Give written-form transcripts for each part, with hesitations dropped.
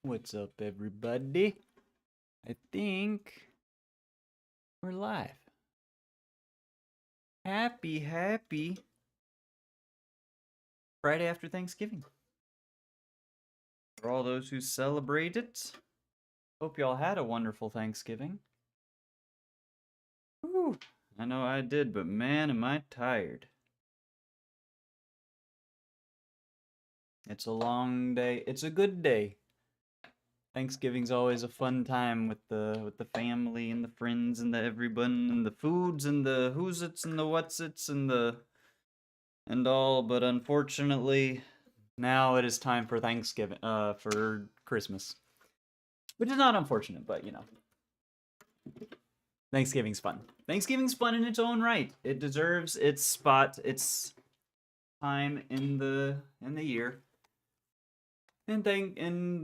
What's up, everybody? I think we're live. Happy Friday after Thanksgiving. For all those who celebrate it, hope y'all had a wonderful Thanksgiving. Whew, I know I did, but man, am I tired. It's a long day. It's a good day. Thanksgiving's always a fun time with the family and the friends and the everyone and the foods and the who's its and the what's its and the and all, but unfortunately, now it is time for Thanksgiving, for Christmas. Which is not unfortunate, but you know. Thanksgiving's fun. Thanksgiving's fun in its own right. It deserves its spot, its time in the year. And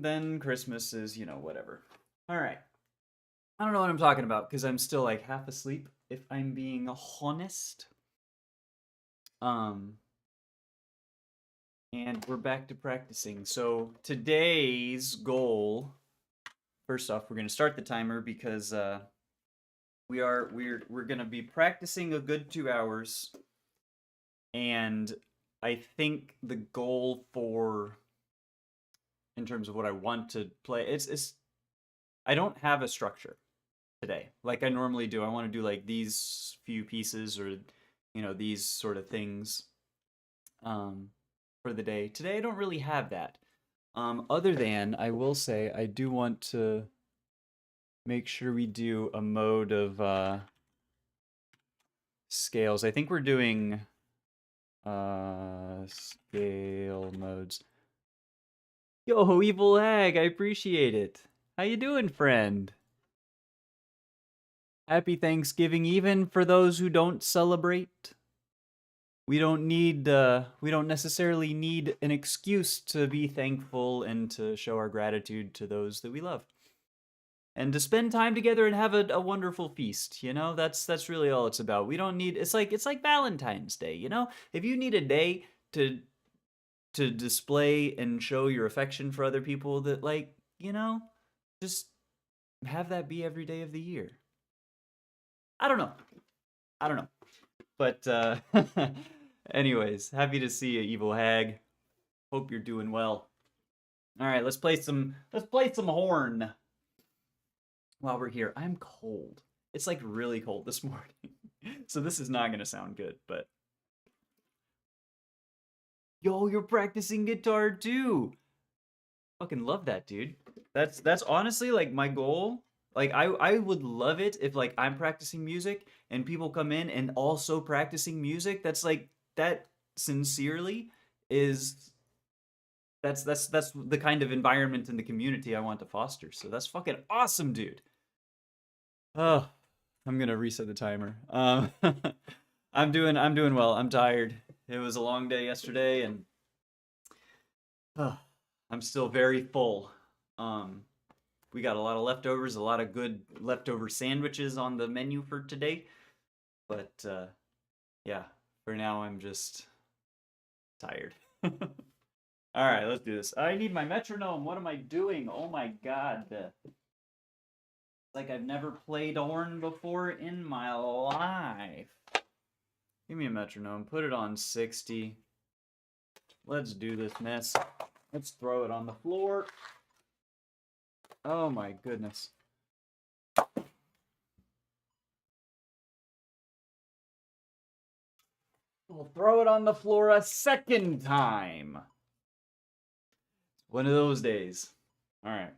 then Christmas is, whatever. All right. I don't know what I'm talking about because I'm still like half asleep if I'm being honest. Um and we're back to practicing. So today's goal, first off, we're going to start the timer because we're going to be practicing a good 2 hours, and I think the goal for, in terms of what I want to play, it's I don't have a structure today like I normally do. I want to do like these few pieces or these sort of things for the day. Today I don't really have that. Other than I will say I do want to make sure we do a mode of scales. I think we're doing scale modes. Yo, evil hag, I appreciate it. How you doing, friend? Happy Thanksgiving even for those who don't celebrate. We don't necessarily need an excuse to be thankful and to show our gratitude to those that we love. And to spend time together and have a wonderful feast. That's really all it's about. We don't need, it's like Valentine's Day. If you need a day to display and show your affection for other people, that just have that be every day of the year. I don't know. But anyways, happy to see you, evil hag. Hope you're doing well. All right, let's play some horn while we're here. I'm cold. It's like really cold this morning. So this is not going to sound good, but yo, you're practicing guitar too. Fucking love that, dude. That's honestly like my goal. Like I would love it if like I'm practicing music and people come in and also practicing music. That's like that sincerely is that's the kind of environment in the community I want to foster. So that's fucking awesome, dude. Oh, I'm gonna reset the timer. I'm doing well. I'm tired. It was a long day yesterday, and I'm still very full. Um, we got a lot of leftovers, a lot of good leftover sandwiches on the menu for today. But yeah, for now I'm just tired. All right, let's do this. I need my metronome. What am I doing? Oh my god. It's like I've never played horn before in my life. Give me a metronome. Put it on 60. Let's do this mess. Let's throw it on the floor. Oh my goodness. We'll throw it on the floor a second time. One of those days. All right.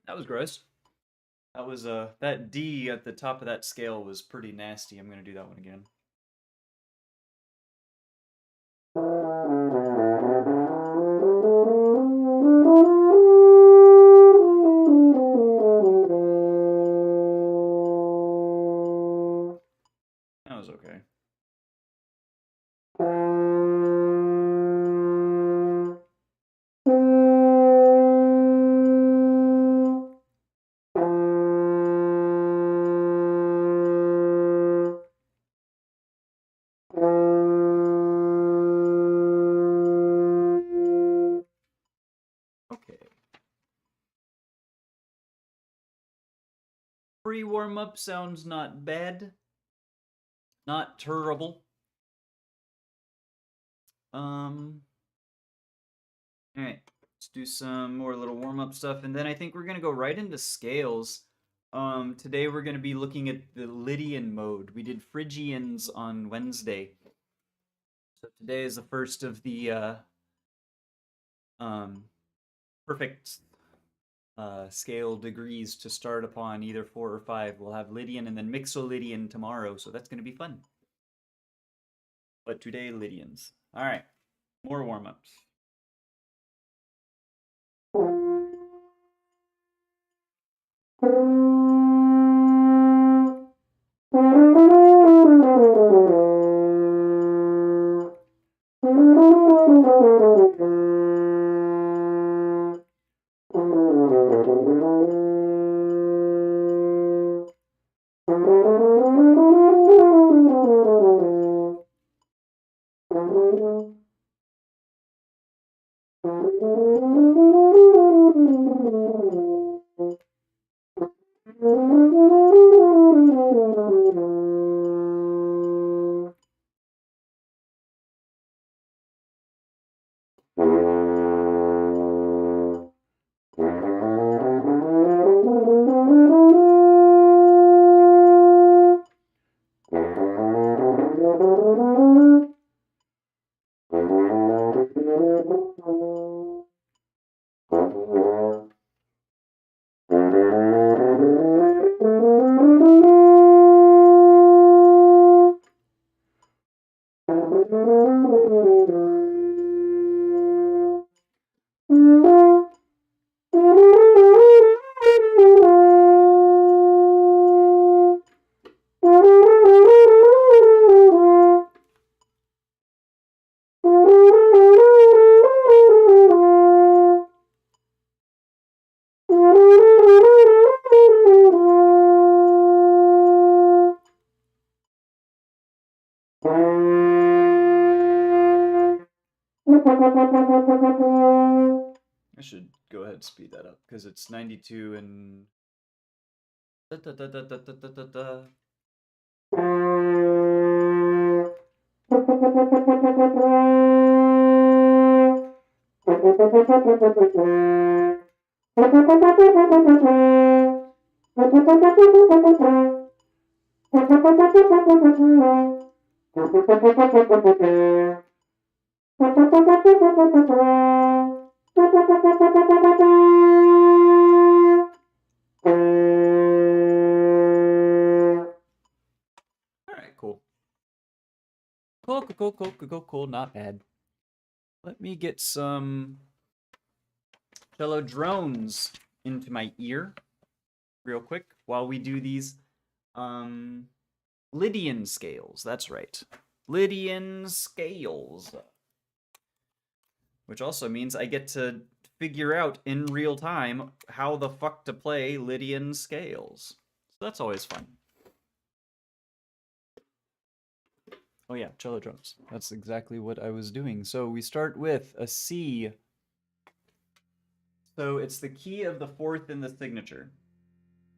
That was gross. That was that D at the top of that scale was pretty nasty. I'm gonna do that one again. That was okay. Okay. Free warm-up sounds not bad. Not terrible. Alright, let's do some more little warm-up stuff, and then I think we're gonna go right into scales. Today we're gonna be looking at the Lydian mode. We did Phrygians on Wednesday. So today is the first of the perfect scale degrees to start upon, either 4 or 5. We'll have Lydian and then Mixolydian tomorrow, so that's gonna be fun. But today, Lydians. Alright, more warm-ups. I should go ahead and speed that up because it's 92 and da, da, da, da, da, da, da, da. Alright, cool. Cool, not bad. Let me get some cello drones into my ear real quick while we do these Lydian scales. That's right. Lydian scales. Which also means I get to figure out in real time how the fuck to play Lydian scales. So that's always fun. Oh yeah, cello drums. That's exactly what I was doing. So we start with a C. So it's the key of the fourth in the signature.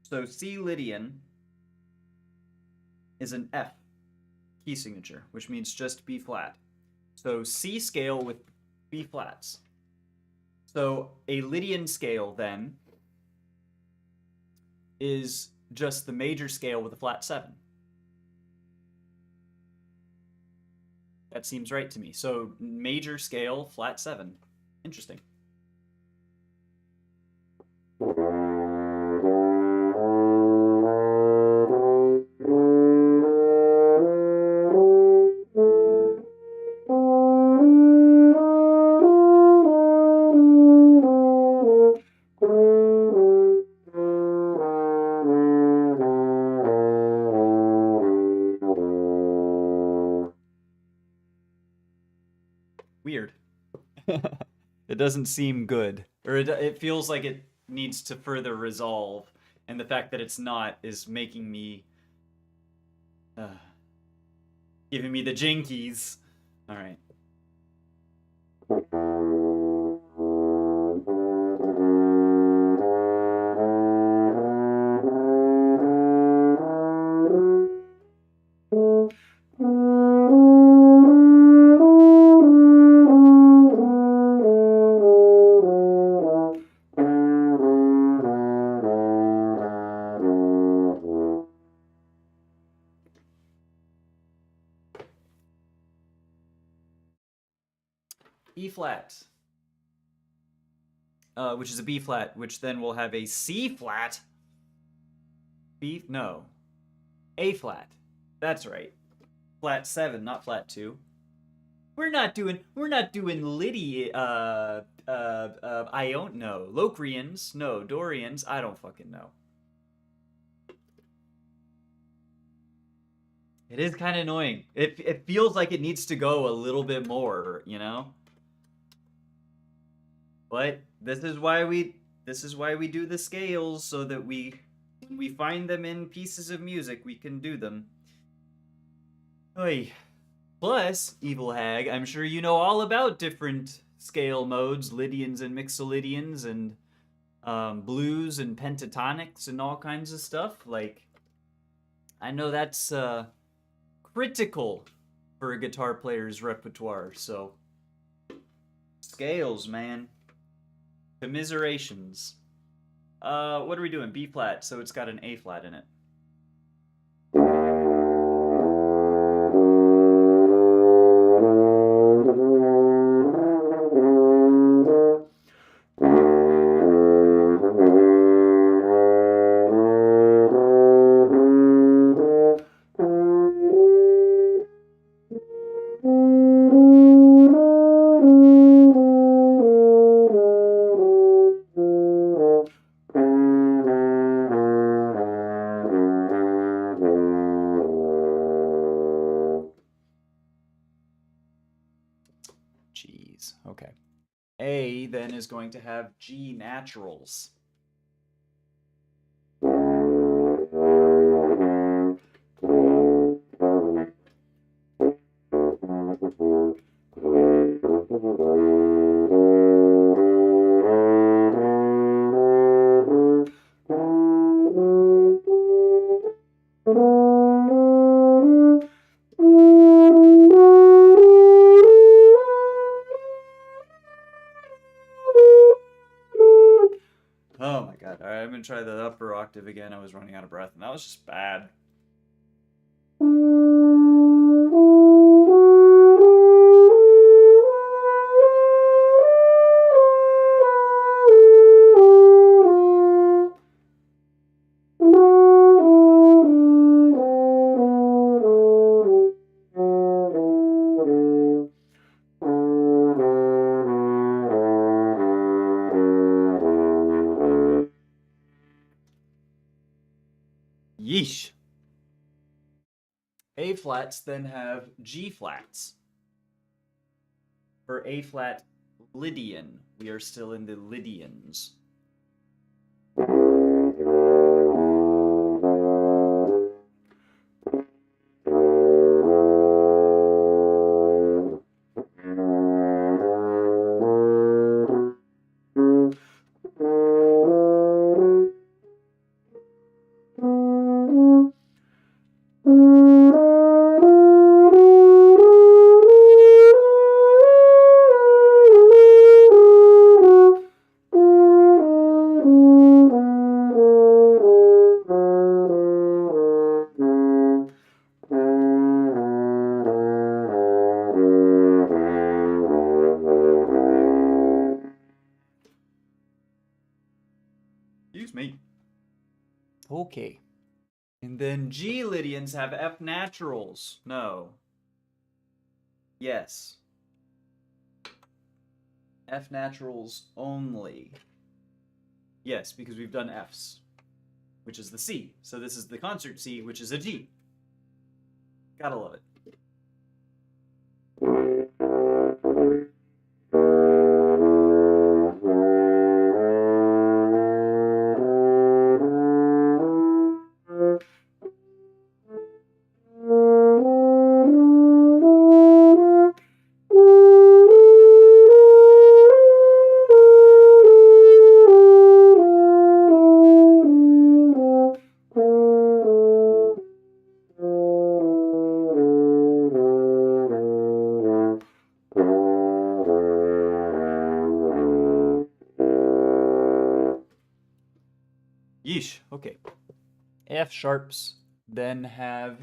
So C Lydian is an F key signature, which means just B flat. So C scale with B flats. So a Lydian scale then is just the major scale with a flat 7. That seems right to me. So major scale, flat 7. Interesting. Weird. It doesn't seem good. Or it feels like it needs to further resolve. And the fact that it's not is making me... giving me the jinkies. Alright. E flat, which is a B flat, which then will have a C flat. A flat. That's right. Flat 7, not flat 2. We're not doing Lydia. I don't know. Locrians, no. Dorians, I don't fucking know. It is kind of annoying. It feels like it needs to go a little bit more, you know. But this is why we do the scales, so that we find them in pieces of music, we can do them. Oy. Plus, Evil Hag, I'm sure you know all about different scale modes, Lydians and Mixolydians, and blues and pentatonics and all kinds of stuff. Like, I know that's critical for a guitar player's repertoire, so scales, man. Commiserations. What are we doing? B flat, so it's got an A flat in it. G's. Okay. A then is going to have G naturals. Oh my god. Alright, I'm gonna try the upper octave again. I was running out of breath, and that was just bad. Yeesh. A flats then have G flats. For A flat Lydian, we are still in the Lydians. Excuse me. Okay. And then G Lydians have F naturals. No. Yes. F naturals only. Yes, because we've done Fs, which is the C. So this is the concert C, which is a G. Gotta love it. Yeesh. Okay. F sharps then have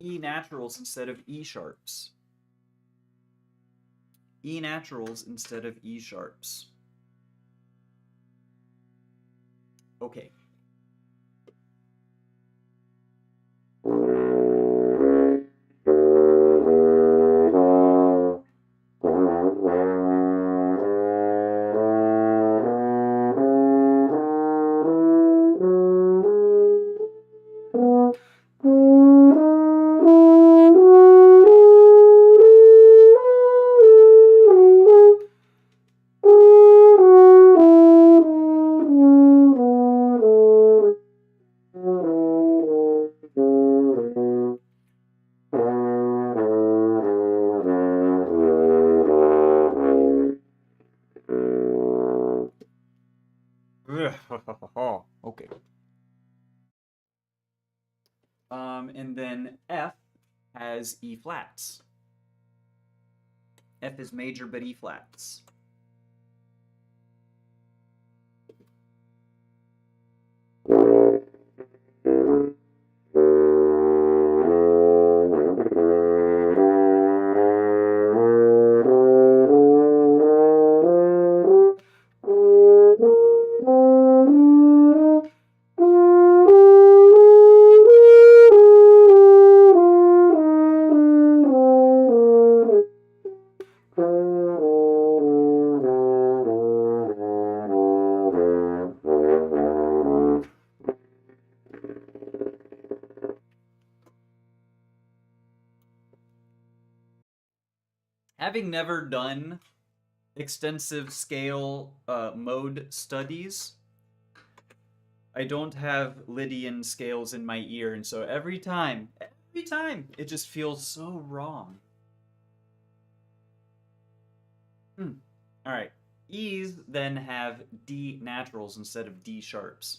E naturals instead of E sharps. E naturals instead of E sharps. Okay. Okay. And then F has E flats. F is major but E flats. Having never done extensive scale mode studies, I don't have Lydian scales in my ear, and so every time, it just feels so wrong. All right. E's then have D naturals instead of D sharps.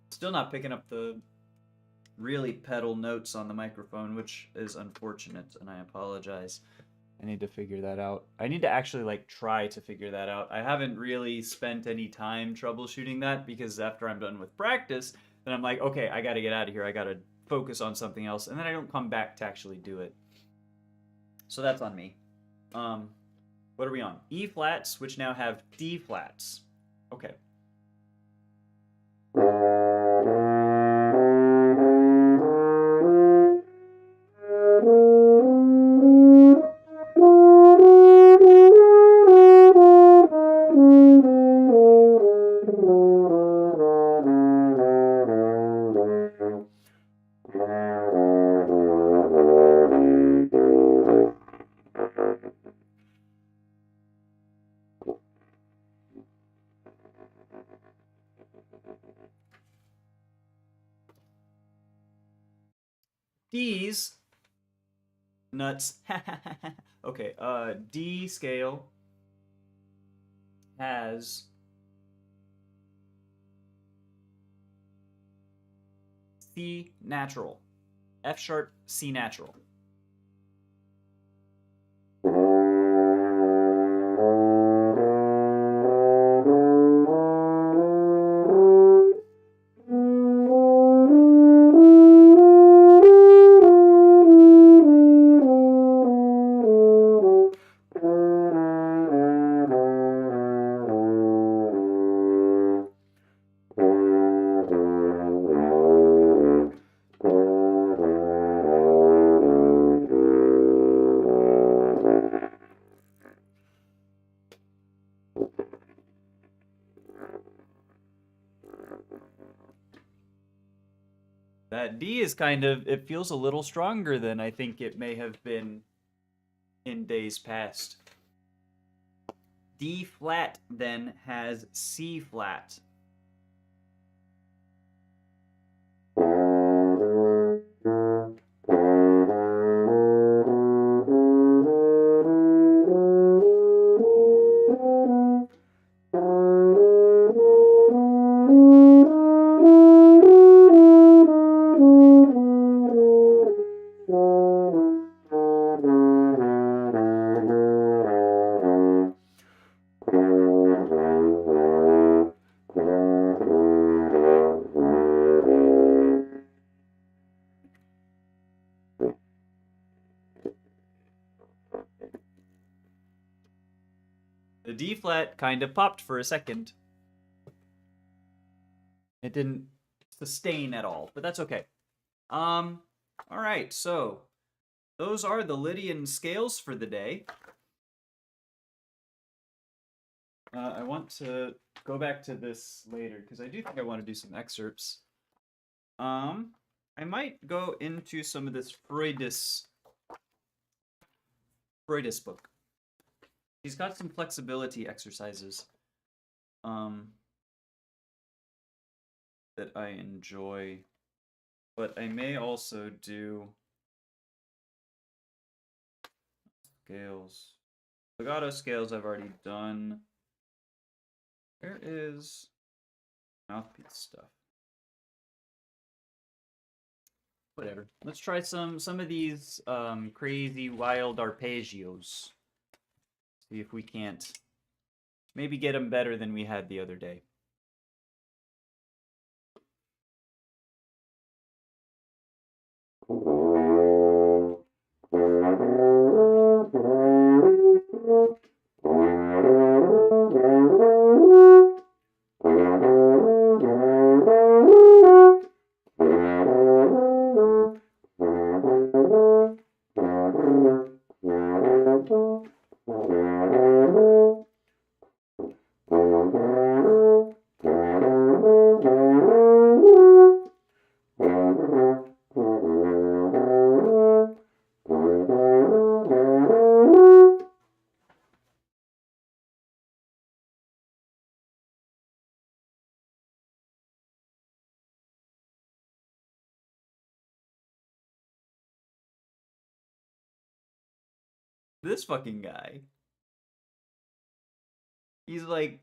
Still not picking up the really pedal notes on the microphone, which is unfortunate, and I apologize. I need to figure that out. I need to actually like try to figure that out. I haven't really spent any time troubleshooting that because after I'm done with practice, then I'm like, okay, I got to get out of here. I got to focus on something else, and then I don't come back to actually do it. So that's on me. What are we on? E flats, which now have D flats. Okay. D's nuts. Okay, D scale has C natural. F sharp, C natural. That D is kind of, it feels a little stronger than I think it may have been in days past. D flat then has C flat. The D flat kind of popped for a second. It didn't sustain at all, but that's okay. All right, so those are the Lydian scales for the day. I want to go back to this later because I do think I want to do some excerpts. I might go into some of this Freudis book. He's got some flexibility exercises that I enjoy, but I may also do scales. Legato scales I've already done. Where is mouthpiece stuff? Whatever. Let's try some of these crazy wild arpeggios. See if we can't maybe get them better than we had the other day. This fucking guy. He's like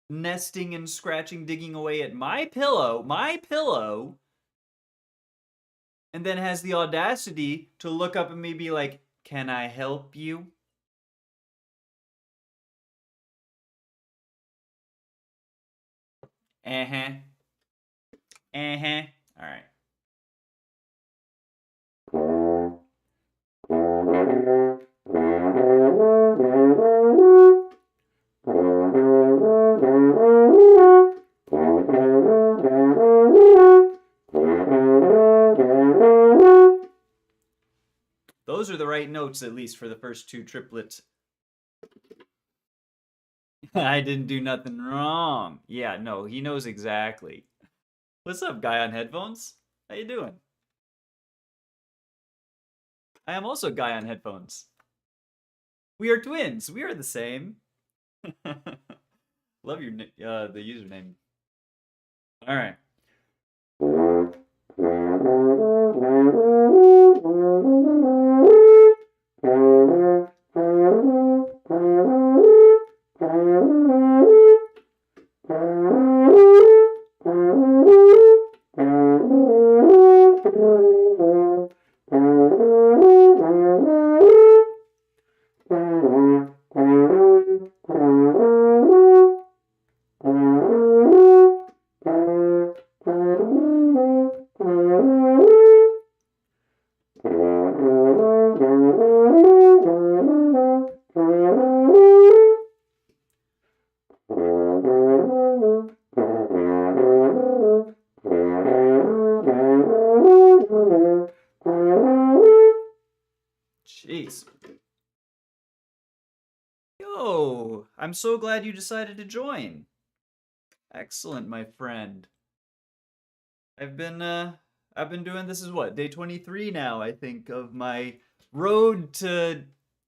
nesting and scratching, digging away at my pillow, and then has the audacity to look up at me and be like, "Can I help you?" Uh-huh. Uh-huh. All right. Those are the right notes, at least for the first two triplets. I didn't do nothing wrong. Yeah, no, he knows exactly. What's up, guy on headphones? How you doing? I am also guy on headphones. We are twins. We are the same. Love your the username. All right. Jeez. Yo, I'm so glad you decided to join. Excellent, my friend. I've been I've been doing this is what, day 23 now, I think, of my road to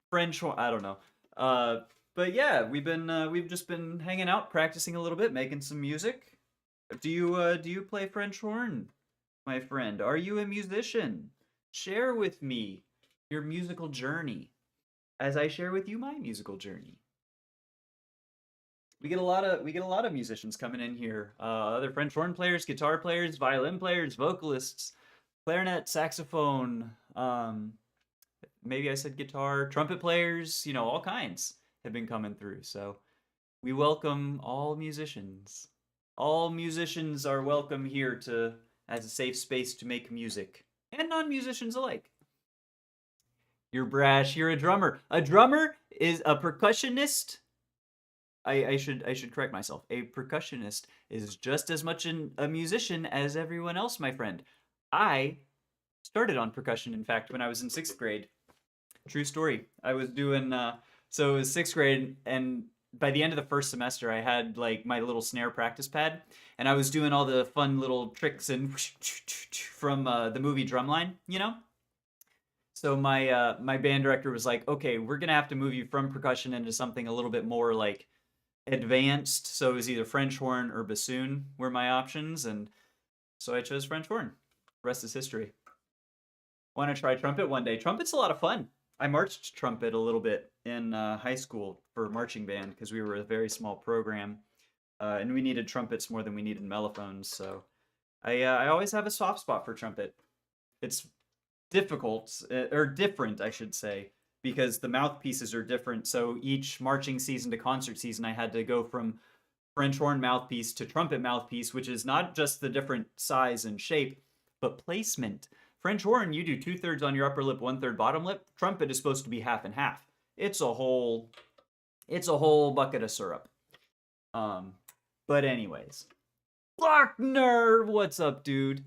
French I don't know. Uh but yeah, we've just been hanging out, practicing a little bit, making some music. Do you play French horn, my friend? Are you a musician? Share with me your musical journey as I share with you my musical journey. We get a lot of musicians coming in here. Other French horn players, guitar players, violin players, vocalists, clarinet, saxophone. Maybe I said guitar, trumpet players. You know, all kinds have been coming through. So we welcome all musicians. All musicians are welcome here to as a safe space to make music, and non-musicians alike. You're brash. You're a drummer. A drummer is a percussionist. I should correct myself. A percussionist is just as much a musician as everyone else, my friend. I started on percussion, in fact, when I was in sixth grade. True story. I was doing so it was sixth grade, and by the end of the first semester, I had like my little snare practice pad, and I was doing all the fun little tricks and from the movie Drumline, you know. So my band director was like, "Okay, we're gonna have to move you from percussion into something a little bit more like advanced." So it was either French horn or bassoon were my options, and so I chose French horn. Rest is history. Want to try trumpet one day? Trumpet's a lot of fun. I marched trumpet a little bit in high school for marching band because we were a very small program, and we needed trumpets more than we needed mellophones. So I always have a soft spot for trumpet. It's difficult or different, I should say, because the mouthpieces are different. So each marching season to concert season, I had to go from French horn mouthpiece to trumpet mouthpiece, which is not just the different size and shape, but placement. French horn, you do 2/3 on your upper lip, 1/3 bottom lip. Trumpet is supposed to be half and half. It's a whole bucket of syrup. Um, but anyways, Lochner, what's up, dude?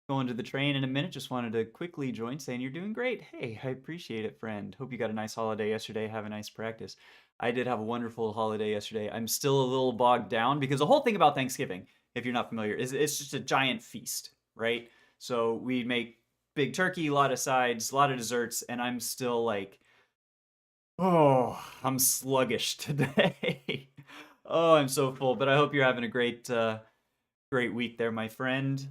Going to the train in a minute. Just wanted to quickly join, saying you're doing great. Hey, I appreciate it, friend. Hope you got a nice holiday yesterday. Have a nice practice. I did have a wonderful holiday yesterday. I'm still a little bogged down because the whole thing about Thanksgiving, if you're not familiar, is it's just a giant feast, right? So we make big turkey, a lot of sides, a lot of desserts, and I'm still like, oh, I'm sluggish today. Oh, I'm so full. But I hope you're having a great week there, my friend.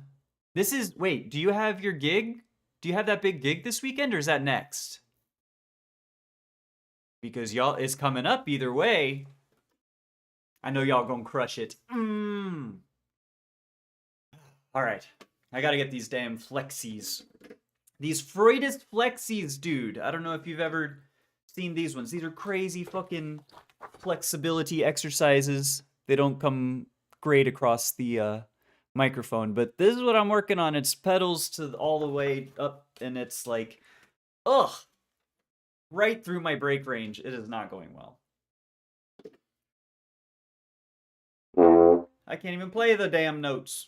Wait, do you have your gig? Do you have that big gig this weekend, or is that next? Because y'all is coming up either way. I know y'all gonna crush it. All right, I gotta get these damn flexies. These Freudist flexies, dude. I don't know if you've ever seen these ones. These are crazy fucking flexibility exercises. They don't come great across the microphone, but this is what I'm working on. It's pedals to all the way up, and it's like, ugh, right through my brake range. It is not going well. I can't even play the damn notes.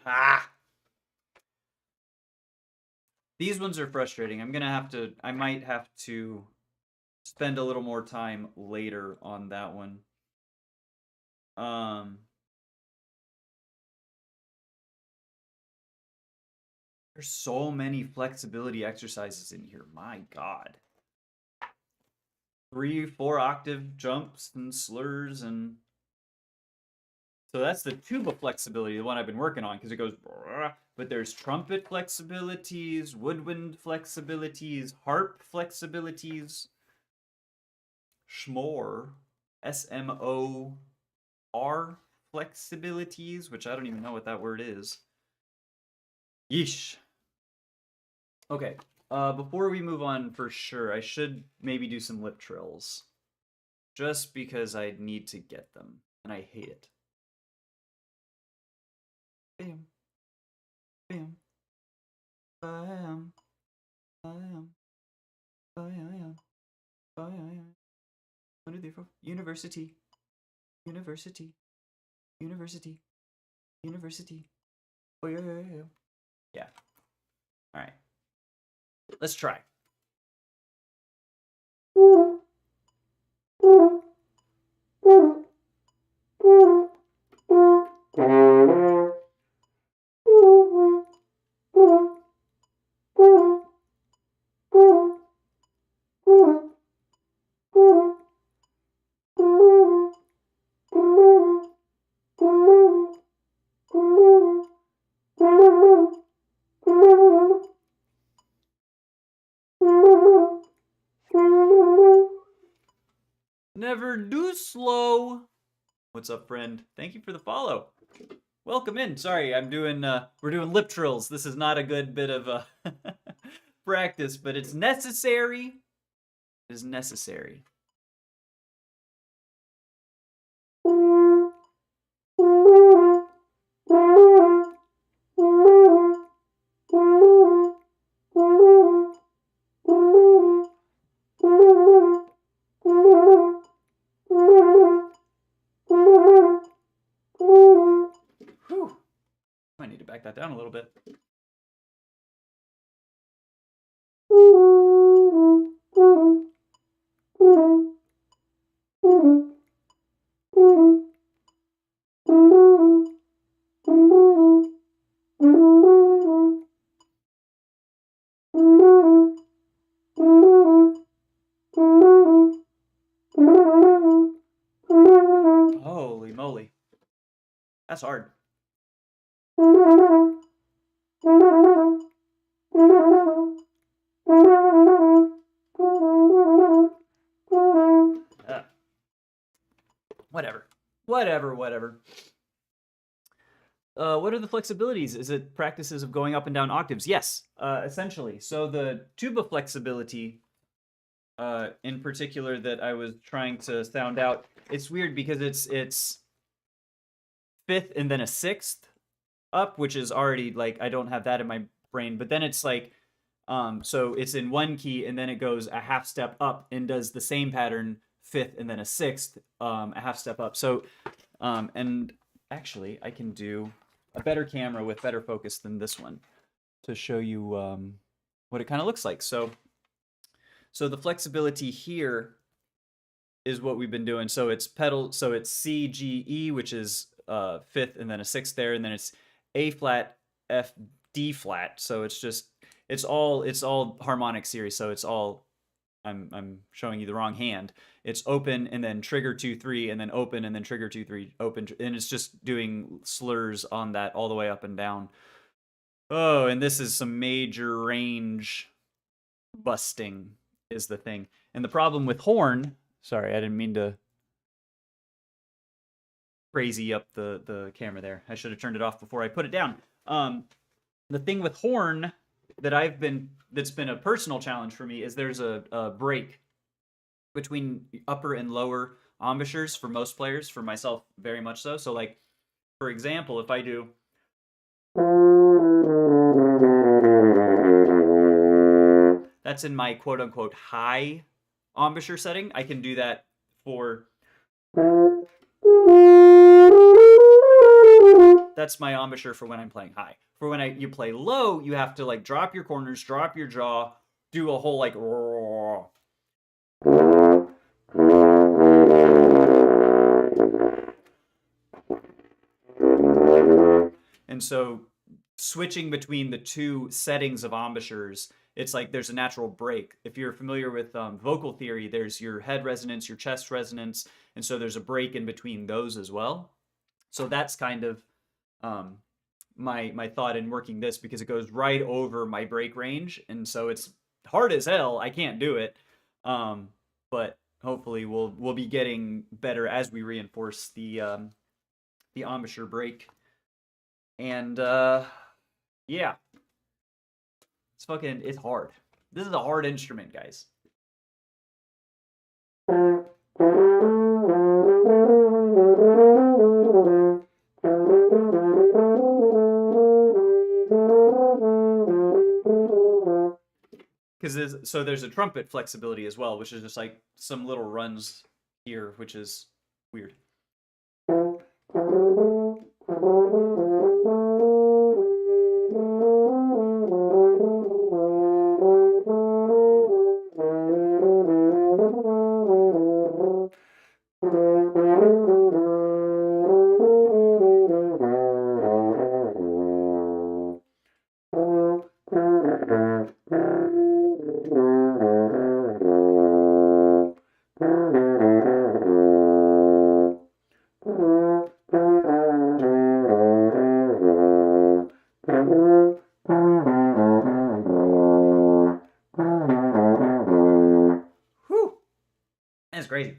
Ah. These ones are frustrating. I might have to spend a little more time later on that one. There's so many flexibility exercises in here. My God. 3, 4 octave jumps and slurs, and so that's the tuba flexibility, the one I've been working on, because it goes, but there's trumpet flexibilities, woodwind flexibilities, harp flexibilities, schmor, SMOR flexibilities, which I don't even know what that word is. Yeesh. Okay, before we move on, for sure, I should maybe do some lip trills. Just because I need to get them, and I hate it. Bam. Bam. Bam. Bam. Bam. Bam. 1, 2, 3, 4. University. University. University. University. Oh, yeah, yeah, yeah. Yeah. All right. Let's try. Never do slow. What's up, friend? Thank you for the follow. Welcome in. Sorry, we're doing lip trills. This is not a good bit of practice, but it's necessary. It is necessary. Whew. I need to back that down a little bit. Holy moly. That's hard. Whatever. Whatever. What are the flexibilities? Is it practices of going up and down octaves? Yes, essentially. So the tuba flexibility, in particular, that I was trying to sound out, it's weird because it's fifth and then a sixth up, which is already like, I don't have that in my brain, but then it's like, so it's in one key and then it goes a half step up and does the same pattern, fifth and then a sixth, a half step up. So, and actually I can do a better camera with better focus than this one to show you what it kind of looks like. So the flexibility here is what we've been doing. So it's pedal, so it's C, G, E, which is fifth and then a sixth there, and then it's A flat, F, D flat. So it's just, it's all harmonic series. So it's all, I'm showing you the wrong hand. It's open and then trigger 2, 3, and then open and then trigger 2, 3, open, and it's just doing slurs on that all the way up and down. Oh, and this is some major range busting is the thing. And the problem with horn, sorry, I didn't mean to crazy up the camera there. I should have turned it off before I put it down. The thing with horn that's been a personal challenge for me is there's a break between upper and lower embouchures for most players, for myself very much so. So like, for example, if I do that's in my quote unquote high embouchure setting. I can do that for that's my embouchure for when I'm playing high. For when you play low, you have to like drop your corners, drop your jaw, do a whole like and so switching between the two settings of embouchures, it's like there's a natural break. If you're familiar with vocal theory, there's your head resonance, your chest resonance, and so there's a break in between those as well. So that's kind of my thought in working this, because it goes right over my break range, and so it's hard as hell. I can't do it, but hopefully we'll be getting better as we reinforce the embouchure break. And yeah, it's hard. This is a hard instrument, guys. Because so there's a trumpet flexibility as well, which is just like some little runs here, which is weird. That's crazy.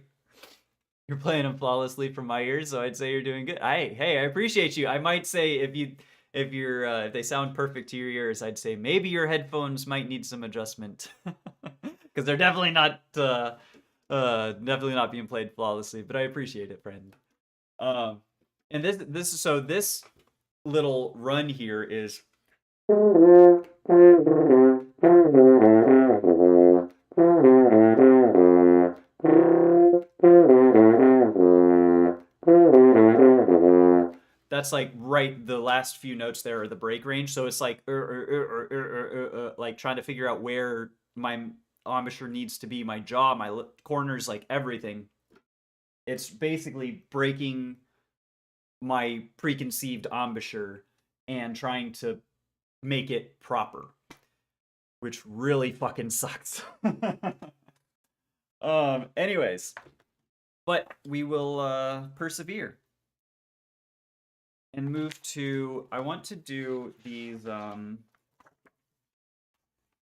You're playing them flawlessly from my ears, so I'd say you're doing good. Hey, I appreciate you. I might say if they sound perfect to your ears, I'd say maybe your headphones might need some adjustment, because they're definitely not being played flawlessly. But I appreciate it, friend. And this little run here is. That's like right, the last few notes there are the break range, so it's like like trying to figure out where my embouchure needs to be, my jaw, my corners, like everything. It's basically breaking my preconceived embouchure and trying to make it proper, which really fucking sucks. Anyways, but we will persevere and move to, I want to do these, so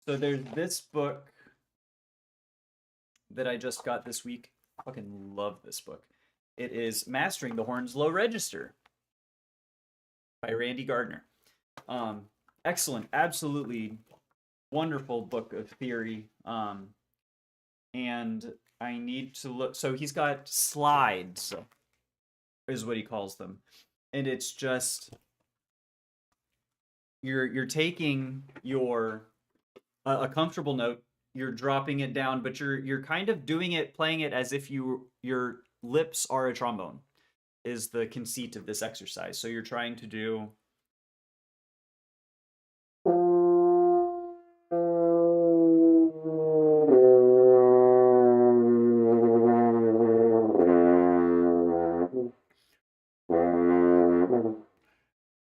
there's this book that I just got this week. I fucking love this book. It is Mastering the Horn's Low Register by Randy Gardner. Excellent, absolutely wonderful book of theory. And I need to look, so he's got slides, is what he calls them. And it's just, you're taking your a comfortable note, you're dropping it down, but you're kind of playing it as if your lips are a trombone, is the conceit of this exercise. So you're trying to do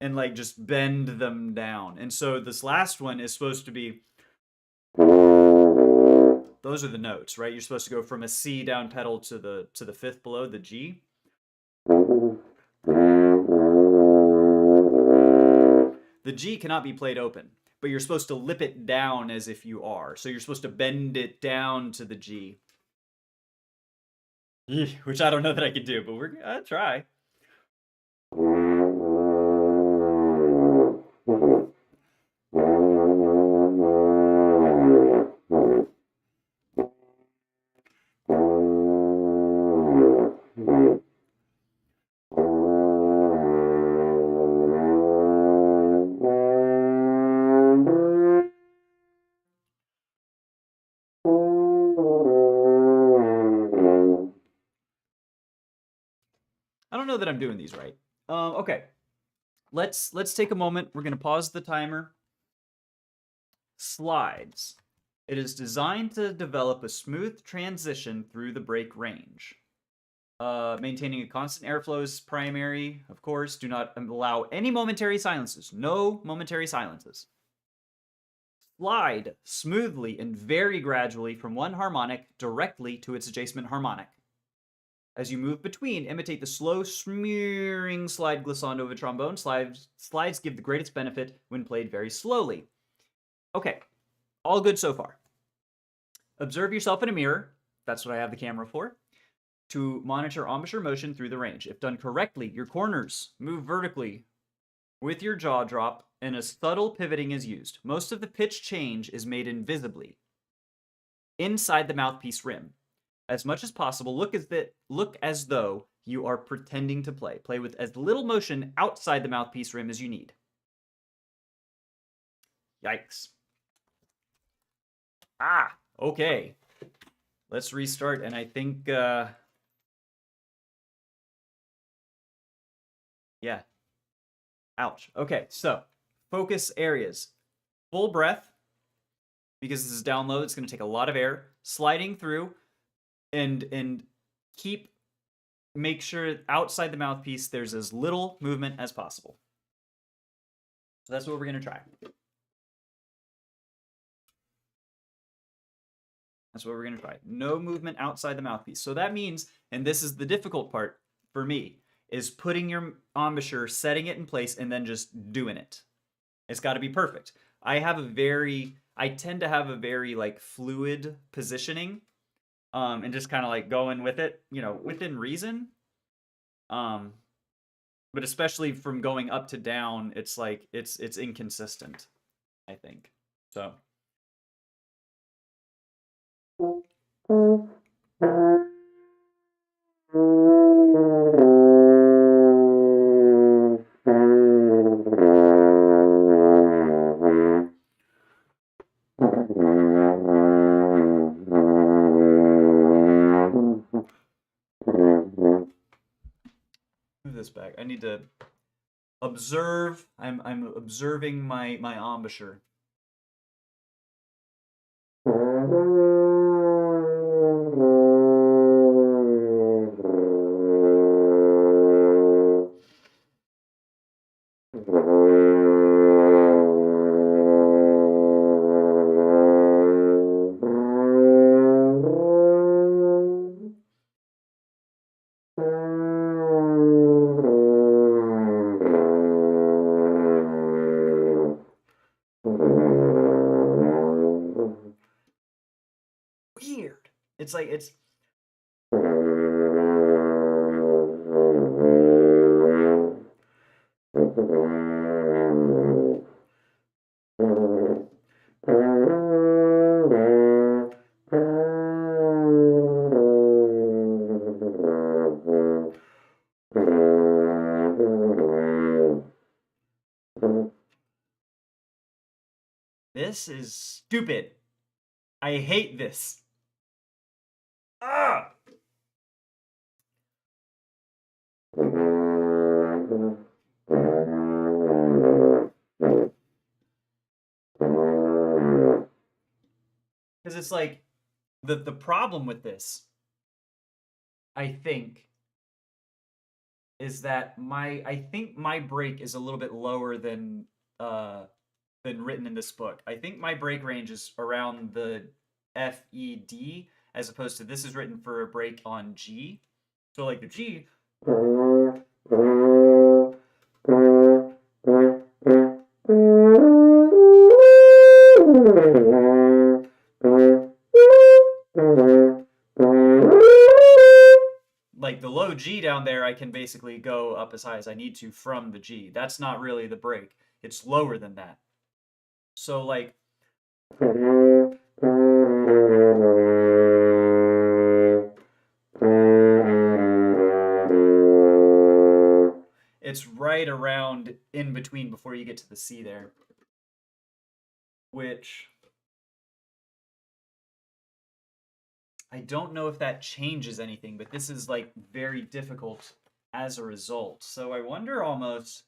and like just bend them down. And so this last one is supposed to be, those are the notes, right? You're supposed to go from a C down pedal to the fifth below, the G. The G cannot be played open, but you're supposed to lip it down as if you are. So you're supposed to bend it down to the G. Which I don't know that I could do, but I'll try. I don't know that I'm doing these right. Okay. Let's take a moment. We're going to pause the timer. Slides. It is designed to develop a smooth transition through the break range. Maintaining a constant airflow is primary, of course. Do not allow any momentary silences. No momentary silences. Slide smoothly and very gradually from one harmonic directly to its adjacent harmonic. As you move between, imitate the slow smearing slide glissando of a trombone. Slides give the greatest benefit when played very slowly. Okay, all good so far. Observe yourself in a mirror. That's what I have the camera for. To monitor embouchure motion through the range. If done correctly, your corners move vertically with your jaw drop, and a subtle pivoting is used. Most of the pitch change is made invisibly inside the mouthpiece rim. As much as possible, look as though you are pretending to play. Play with as little motion outside the mouthpiece rim as you need. Yikes. Okay. Let's restart, and I think, yeah. Ouch. Okay, so focus areas. Full breath, because this is down low, it's going to take a lot of air. Sliding through, and make sure outside the mouthpiece there's as little movement as possible. So that's what we're going to try. That's what we're going to try. No movement outside the mouthpiece. So that means, and this is the difficult part for me, is putting your embouchure, setting it in place, and then just doing it. It's got to be perfect. I tend to have a very like fluid positioning, and just kind of like going with it, within reason. But especially from going up to down, it's like it's inconsistent, I think. So. Move this back. I need to observe. I'm observing my embouchure. Weird. It's like it's. This is stupid. I hate this. Ah! Because it's like the problem with this, I think, is that I think my break is a little bit lower than written in this book. I think my break range is around the F, E, D, as opposed to this is written for a break on G. So like the G. Like the low G down there, I can basically go up as high as I need to from the G. That's not really the break. It's lower than that. So like it's right around in between before you get to the C there. Which I don't know if that changes anything, but this is like very difficult as a result. So I wonder almost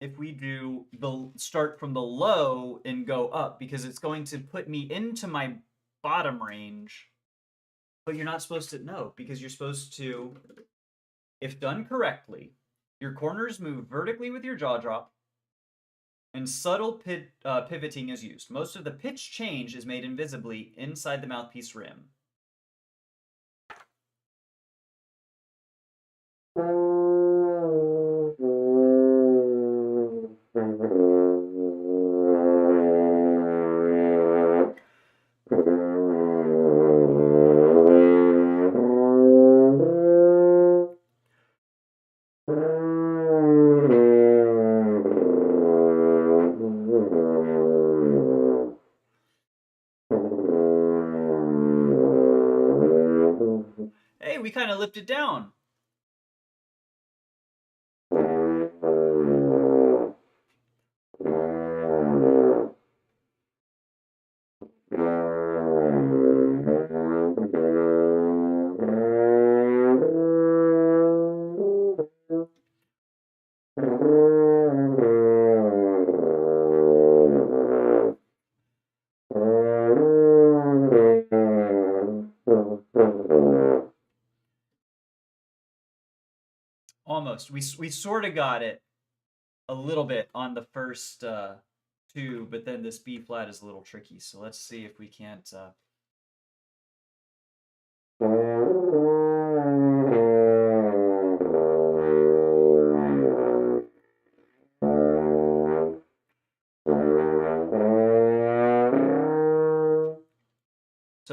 if we do the start from the low and go up, because it's going to put me into my bottom range. But you're not supposed to know, because you're supposed to, if done correctly, your corners move vertically with your jaw drop, and subtle pivoting is used. Most of the pitch change is made invisibly inside the mouthpiece rim. Hey, we kind of lifted down. Almost. We sort of got it a little bit on the first two, but then this B flat is a little tricky. So let's see if we can't. So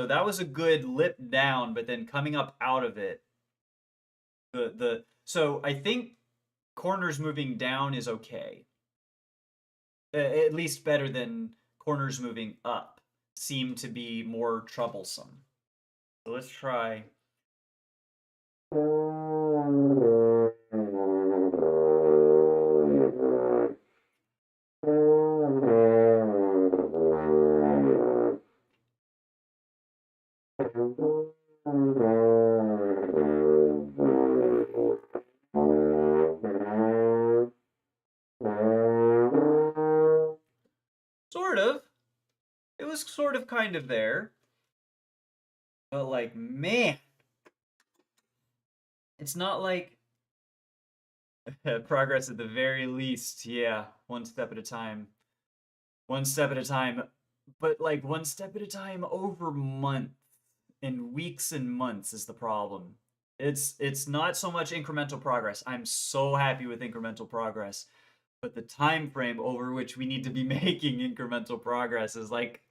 that was a good lip down, but then coming up out of it, so I think corners moving down is okay. At least better than corners moving up. Seem to be more troublesome. So let's try. Sort of. It was sort of kind of there. But like, man, it's not like progress at the very least. Yeah, one step at a time. One step at a time. But like one step at a time over months and weeks and months is the problem. It's not so much incremental progress. I'm so happy with incremental progress, but the time frame over which we need to be making incremental progress is like,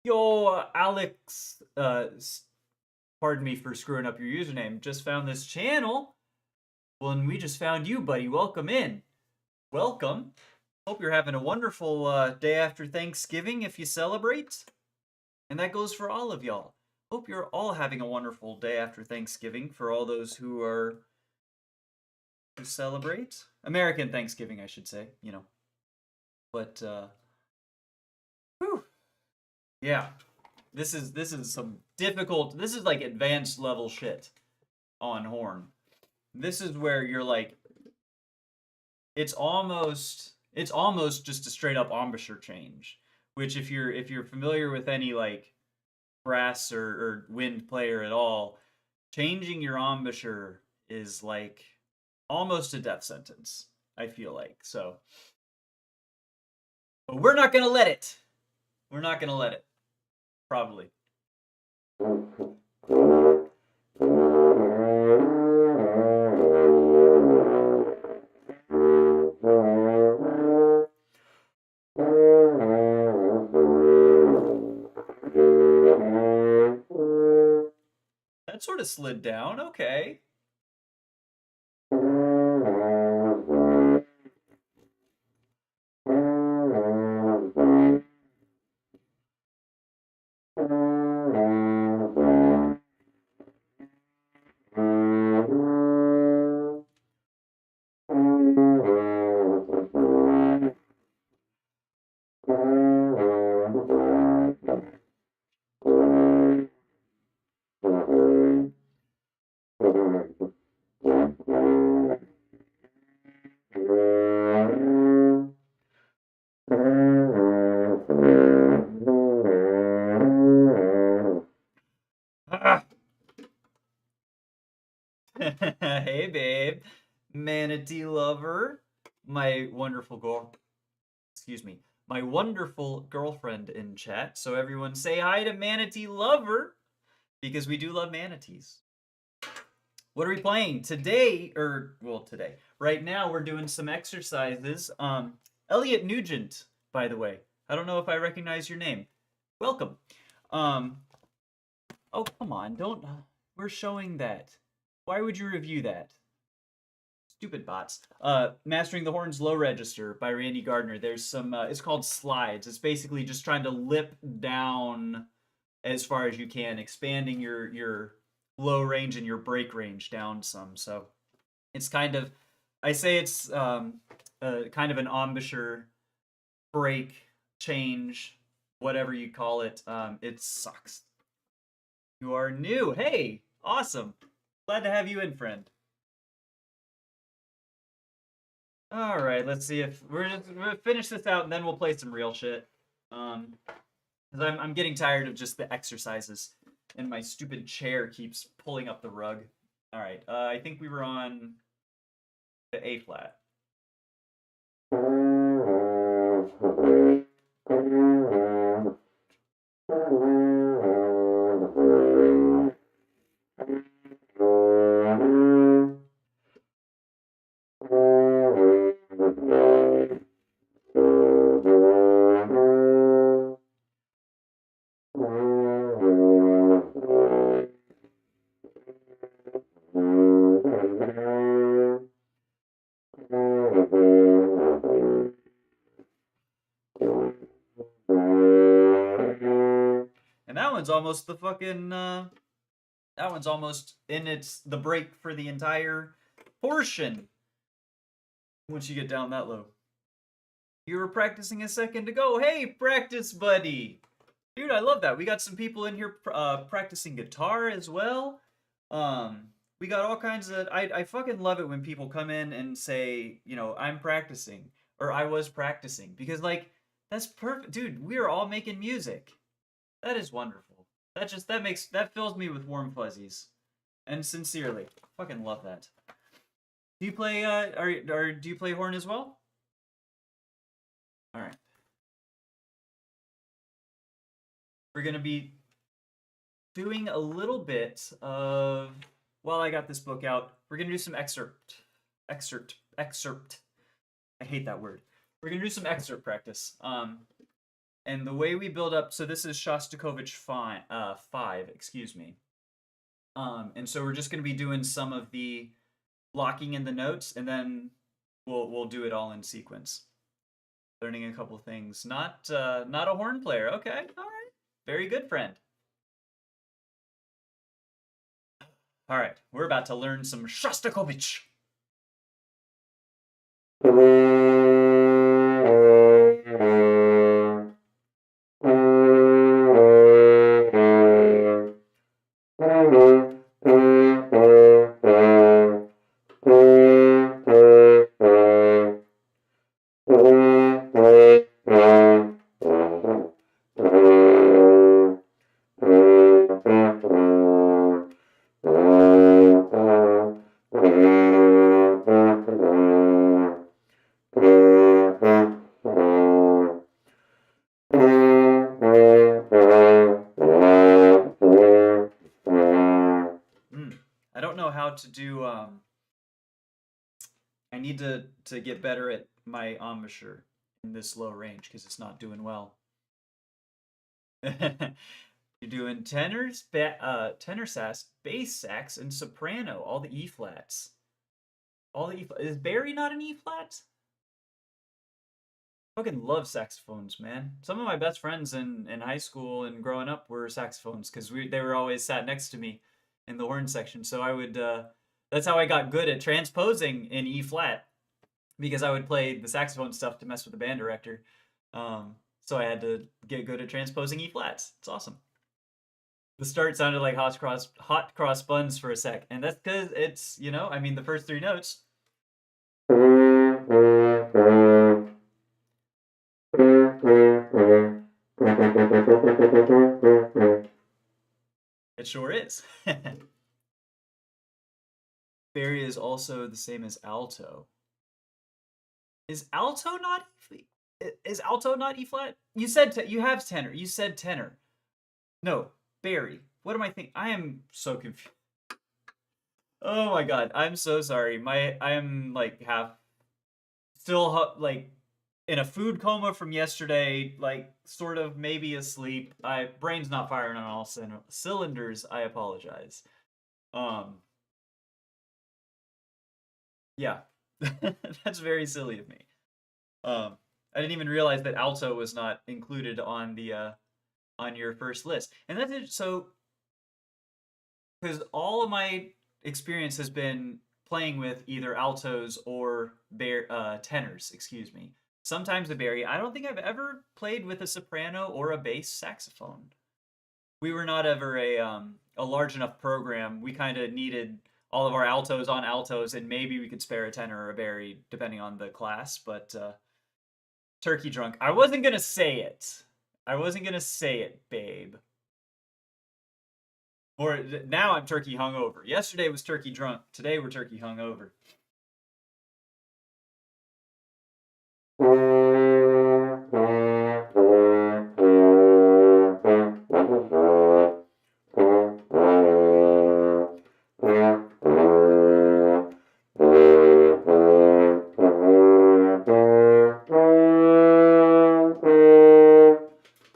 yo, Alex, pardon me for screwing up your username, just found this channel. Well, and we just found you, buddy. Welcome in. Welcome. Hope you're having a wonderful day after Thanksgiving if you celebrate. And that goes for all of y'all. Hope you're all having a wonderful day after Thanksgiving for all those who celebrate. American Thanksgiving, I should say, you know. But whew, yeah. This is some difficult, this is like advanced level shit on horn. This is where you're like, it's almost just a straight up embouchure change, which if you're familiar with any like brass or wind player at all, changing your embouchure is like almost a death sentence, I feel like. So, but we're not gonna let it. We're not gonna let it. Probably. That sort of slid down. Okay. Manatee Lover, my my wonderful girlfriend in chat. So everyone say hi to Manatee Lover because we do love manatees. What are we playing today? Today. Right now we're doing some exercises. Elliot Nugent, by the way. I don't know if I recognize your name. Welcome. Oh, come on, don't. We're showing that. Why would you review that? Stupid bots. Mastering the Horns Low Register by Randy Gardner. There's some, it's called slides. It's basically just trying to lip down as far as you can, expanding your low range and your break range down some. So it's kind of, I say it's kind of an embouchure, break, change, whatever you call it. It sucks. You are new. Hey, awesome. Glad to have you in, friend. All right, let's see if we're gonna finish this out and then we'll play some real shit. Because I'm getting tired of just the exercises, and my stupid chair keeps pulling up the rug. All right, I think we were on the A flat. And that one's almost the fucking that one's almost in its the break for the entire portion. Once you get down that low. You were practicing a second ago. Hey, practice buddy. Dude, I love that. We got some people in here practicing guitar as well. We got all kinds of. I fucking love it when people come in and say, you know, I'm practicing or I was practicing because like that's perfect, dude. We are all making music. That is wonderful. That fills me with warm fuzzies, and sincerely, fucking love that. Do you play do you play horn as well? All right. We're gonna be doing a little bit of, while I got this book out, we're gonna do some excerpt. I hate that word. We're gonna do some excerpt practice. And the way we build up, so this is Shostakovich 5, excuse me. And so we're just gonna be doing some of the locking in the notes, and then we'll do it all in sequence. Learning a couple things. Not a horn player. Okay, all right. Very good, friend. All right, we're about to learn some Shostakovich. I don't know how to do. I need to get better at my embouchure in this low range because it's not doing well. You're doing tenors, tenor sax, bass sax, and soprano. All the E flats. All the E flats. Is Barry not an E flat? Fucking love saxophones, man. Some of my best friends in high school and growing up were saxophones because they were always sat next to me in the horn section. So I would that's how I got good at transposing in E flat because I would play the saxophone stuff to mess with the band director. So I had to get good at transposing E flats. It's awesome. The start sounded like hot cross buns for a sec, and that's because it's, you know, I mean the first three notes. It sure is. Bari is also the same as alto. Is alto not is alto not E flat? You said you have tenor. You said tenor. No, Bari. What am I thinking? I am so confused. Oh my god, I'm so sorry. I am like half still like in a food coma from yesterday, like sort of maybe asleep. I brain's not firing on all cylinders. I apologize. Um, yeah, that's very silly of me. I didn't even realize that alto was not included on your first list, and that's it. So because all of my experience has been playing with either altos or tenors, excuse me. Sometimes a bari. I don't think I've ever played with a soprano or a bass saxophone. We were not ever a large enough program. We kind of needed all of our altos on altos, and maybe we could spare a tenor or a bari depending on the class. But turkey drunk. I wasn't gonna say it. I wasn't gonna say it, babe. Or now I'm turkey hungover. Yesterday was turkey drunk. Today we're turkey hungover.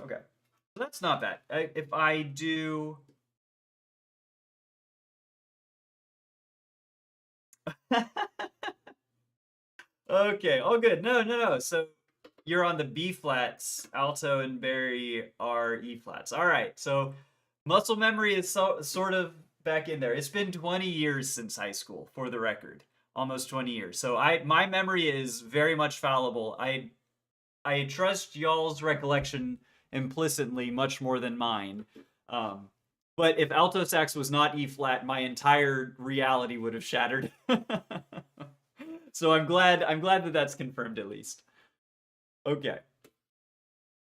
Okay, so that's not bad. If I do. Okay, all good. No. So you're on the B flats. Alto and bari are E flats. All right. So muscle memory is sort of back in there. It's been 20 years since high school, for the record. Almost 20 years. So my memory is very much fallible. I trust y'all's recollection implicitly much more than mine. Um, but if alto sax was not E flat, my entire reality would have shattered. So I'm glad that that's confirmed at least. Okay.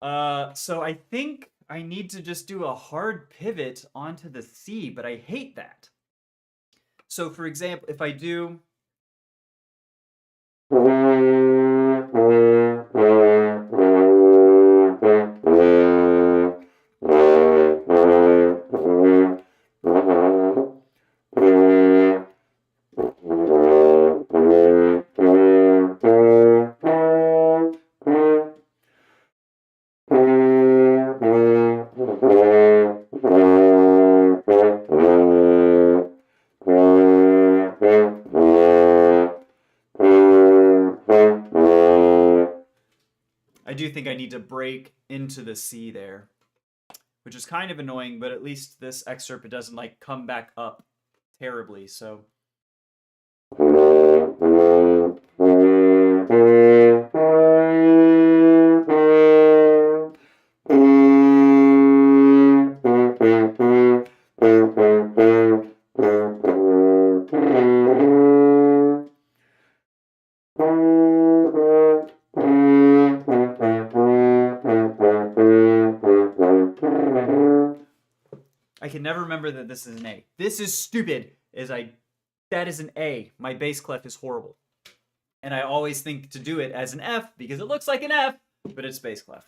So I think I need to just do a hard pivot onto the C, but I hate that. So for example, if I do I do think I need to break into the C there, which is kind of annoying, but at least this excerpt it doesn't like come back up terribly. So I can never remember that this is an A. This is stupid. That is an A. My bass clef is horrible. And I always think to do it as an F because it looks like an F, but it's bass clef.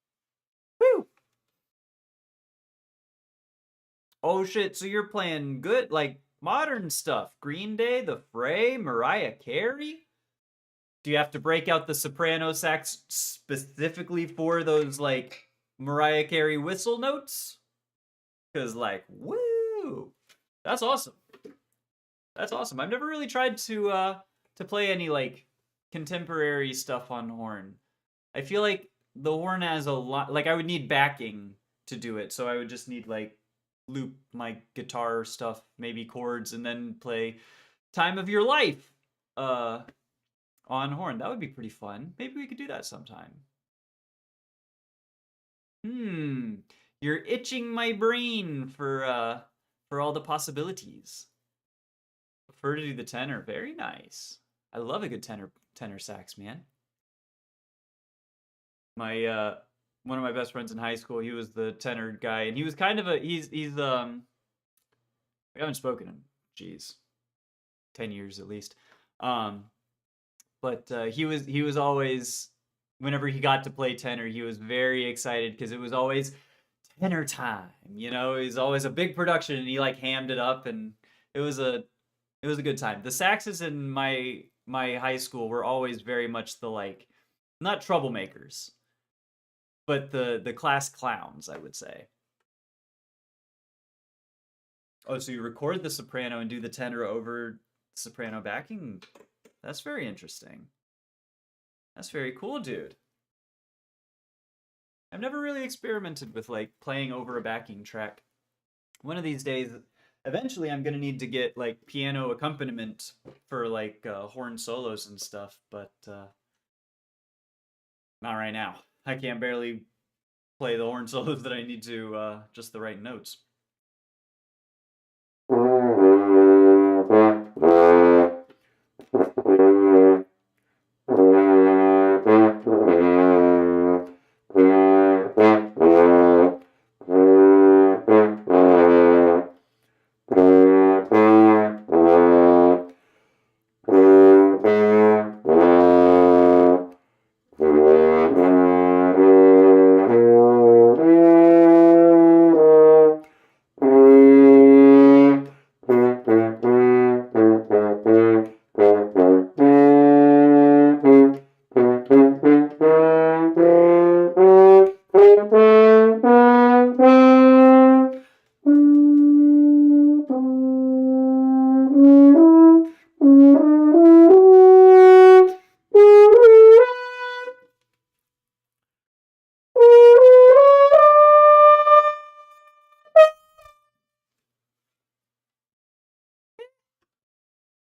Woo! Oh shit, so you're playing good, like modern stuff. Green Day, The Fray, Mariah Carey? Do you have to break out the soprano sax specifically for those like Mariah Carey whistle notes? Cause like, woo! That's awesome. That's awesome. I've never really tried to play any like contemporary stuff on horn. I feel like the horn has a lot. Like I would need backing to do it, so I would just need like loop my guitar stuff, maybe chords, and then play "Time of Your Life" uh, on horn. That would be pretty fun. Maybe we could do that sometime. Hmm, you're itching my brain for all the possibilities. Prefer to do the tenor. Very nice. I love a good tenor sax, man. My one of my best friends in high school, he was the tenor guy, and he was kind of a he's I haven't spoken in geez 10 years at least. Um, but he was always whenever he got to play tenor, he was very excited because it was always tenor time. You know, it was always a big production, and he like hammed it up, and it was a it was a good time. The saxes in my high school were always very much the like not troublemakers, but the class clowns, I would say. Oh, so you record the soprano and do the tenor over soprano backing? That's very interesting. That's very cool, dude. I've never really experimented with like playing over a backing track. One of these days, eventually I'm gonna need to get like piano accompaniment for like horn solos and stuff, but not right now. I can't barely play the horn solos that I need to just the right notes.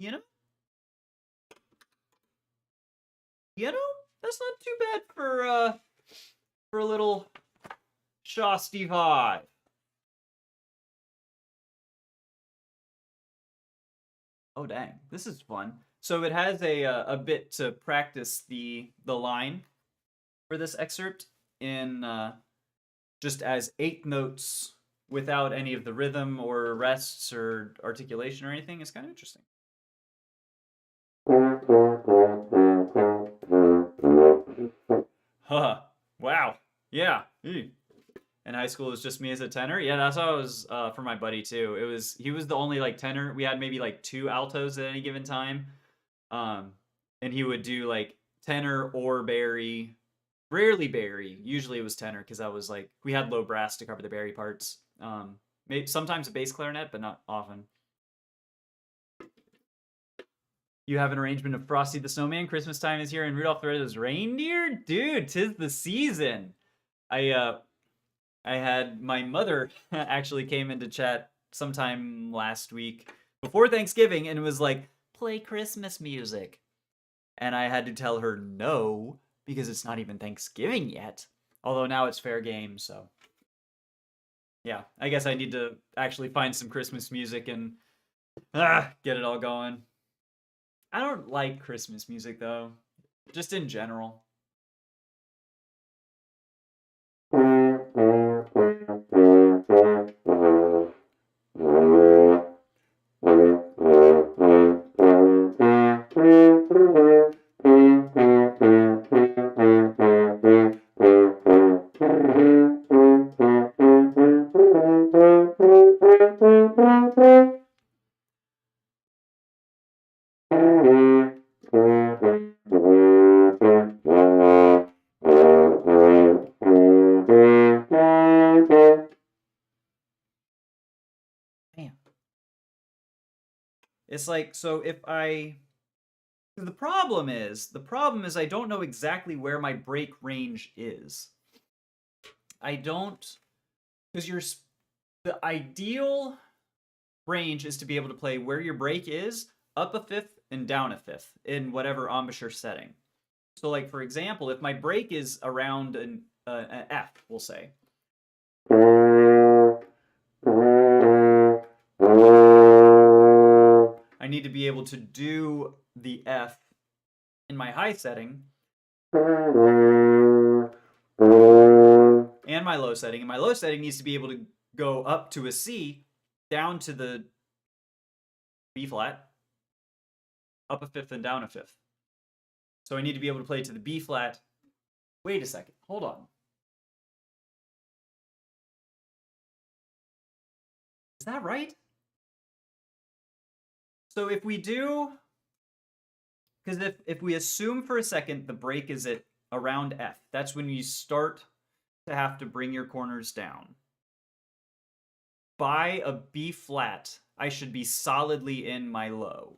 You know, you know, that's not too bad for a little Shaw Steve High. Oh dang, this is fun. So it has a bit to practice the line for this excerpt in just as 8 notes without any of the rhythm or rests or articulation or anything. It's kind of interesting. Huh. Wow. Yeah. In high school, it was just me as a tenor. Yeah, that's how it was for my buddy too. He was the only like tenor. We had maybe like 2 altos at any given time, um, and he would do like tenor or bari, rarely bari. Usually it was tenor because I was like we had low brass to cover the bari parts. Maybe sometimes a bass clarinet, but not often. You have an arrangement of Frosty the Snowman. Christmas time is here, and Rudolph the Red-Nosed Reindeer. Dude, 'tis the season. I I had my mother actually came into chat sometime last week before Thanksgiving and was like, play Christmas music. And I had to tell her no, because it's not even Thanksgiving yet. Although now it's fair game, so. Yeah, I guess I need to actually find some Christmas music and get it all going. I don't like Christmas music though, just in general. Man. It's like so The problem is I don't know exactly where my break range is. I don't, because the ideal range is to be able to play where your break is, up a fifth and down a fifth in whatever embouchure setting. So, like for example, if my break is around an F, we'll say. I need to be able to do the F in my high setting and my low setting. And my low setting needs to be able to go up to a C, down to the B flat, up a fifth and down a fifth. So I need to be able to play to the B flat. Wait a second. Hold on. Is that right? So if we do, because if we assume for a second the break is at around F, that's when you start to have to bring your corners down. By a B flat, I should be solidly in my low.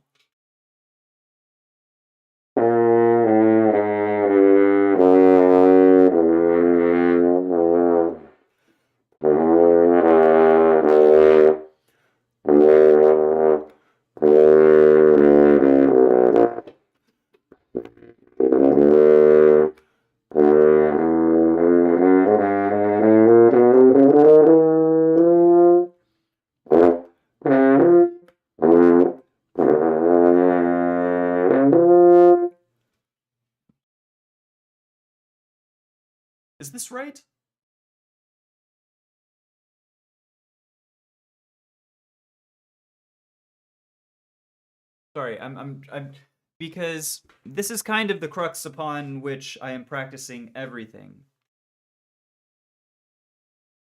Is this right? Sorry, I'm because this is kind of the crux upon which I am practicing everything.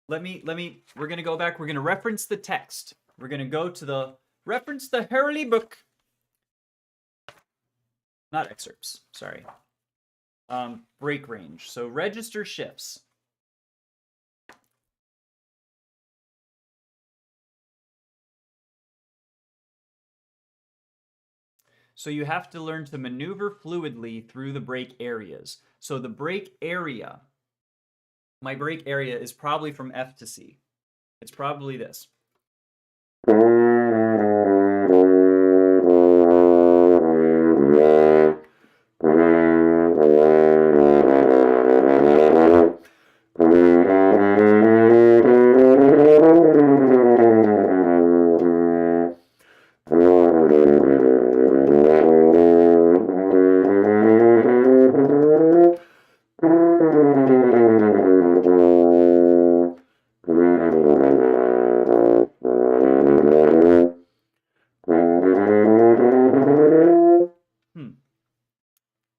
We're gonna go back, we're gonna reference the text. We're gonna go to reference the Hurley book. Not excerpts, sorry. Break range. So register shifts. So you have to learn to maneuver fluidly through the break areas. So the break area, my break area is probably from F to C. It's probably this.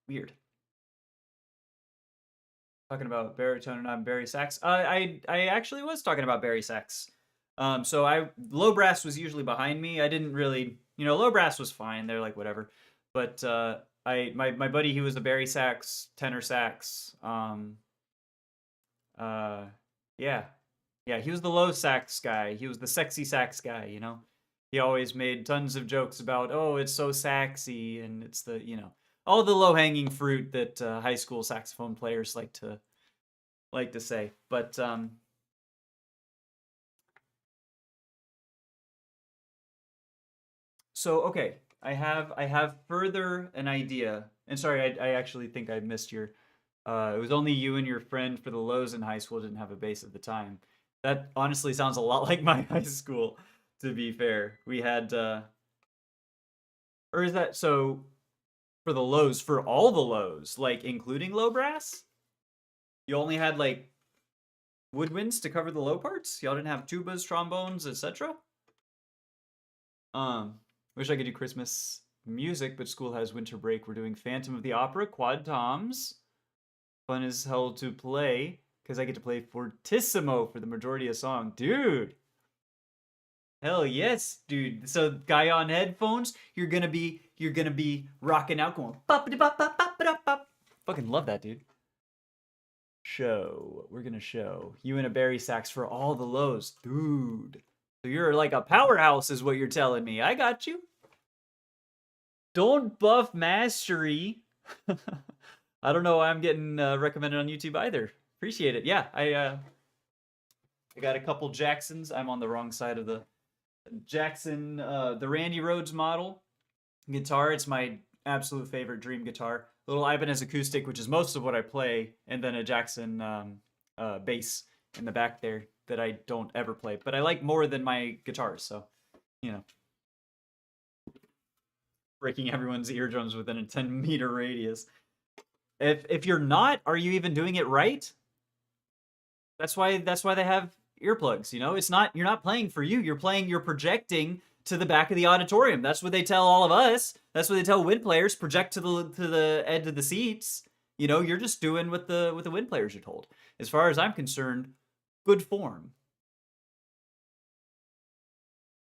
Weird. Talking about baritone and not bari sax. I actually was talking about bari sax. So low brass was usually behind me. I didn't really, low brass was fine. They're like whatever. But my buddy, he was a bari sax, tenor sax. Yeah, he was the low sax guy. He was the sexy sax guy. He always made tons of jokes about, oh, it's so saxy, and it's the, all the low-hanging fruit that high school saxophone players like to say. But so okay, I have further an idea. And sorry, I actually think I missed your. It was only you and your friend for the lows in high school didn't have a bass at the time. That honestly sounds a lot like my high school. To be fair, we had. Or is that so? For the lows, for all the lows, like including low brass, you only had like woodwinds to cover the low parts. Y'all didn't have tubas, trombones, etc. Wish I could do Christmas music, but school has winter break. We're doing Phantom of the Opera, quad toms. Fun as hell to play because I get to play fortissimo for the majority of song, dude. Hell yes, dude. So guy on headphones, you're gonna be rocking out, going bop bop bop bop bop bop. Fucking love that, dude. We're gonna show you in a bari sax for all the lows, dude. So you're like a powerhouse, is what you're telling me. I got you. Don't buff mastery. I don't know why I'm getting recommended on YouTube either. Appreciate it. Yeah, I got a couple Jacksons. I'm on the wrong side of the Jackson, the Randy Rhoads model guitar. It's my absolute favorite dream guitar. Little Ibanez acoustic, which is most of what I play, and then a Jackson bass in the back there that I don't ever play, but I like more than my guitars. So, you know, breaking everyone's eardrums within a 10-meter radius. If you're not, are you even doing it right? That's why they have earplugs. You know, it's not you're not playing for you. You're projecting to the back of the auditorium. That's what they tell all of us. That's what they tell wind players. Project to the edge of the seats. You know, you're just doing what the wind players are told. As far as I'm concerned, good form.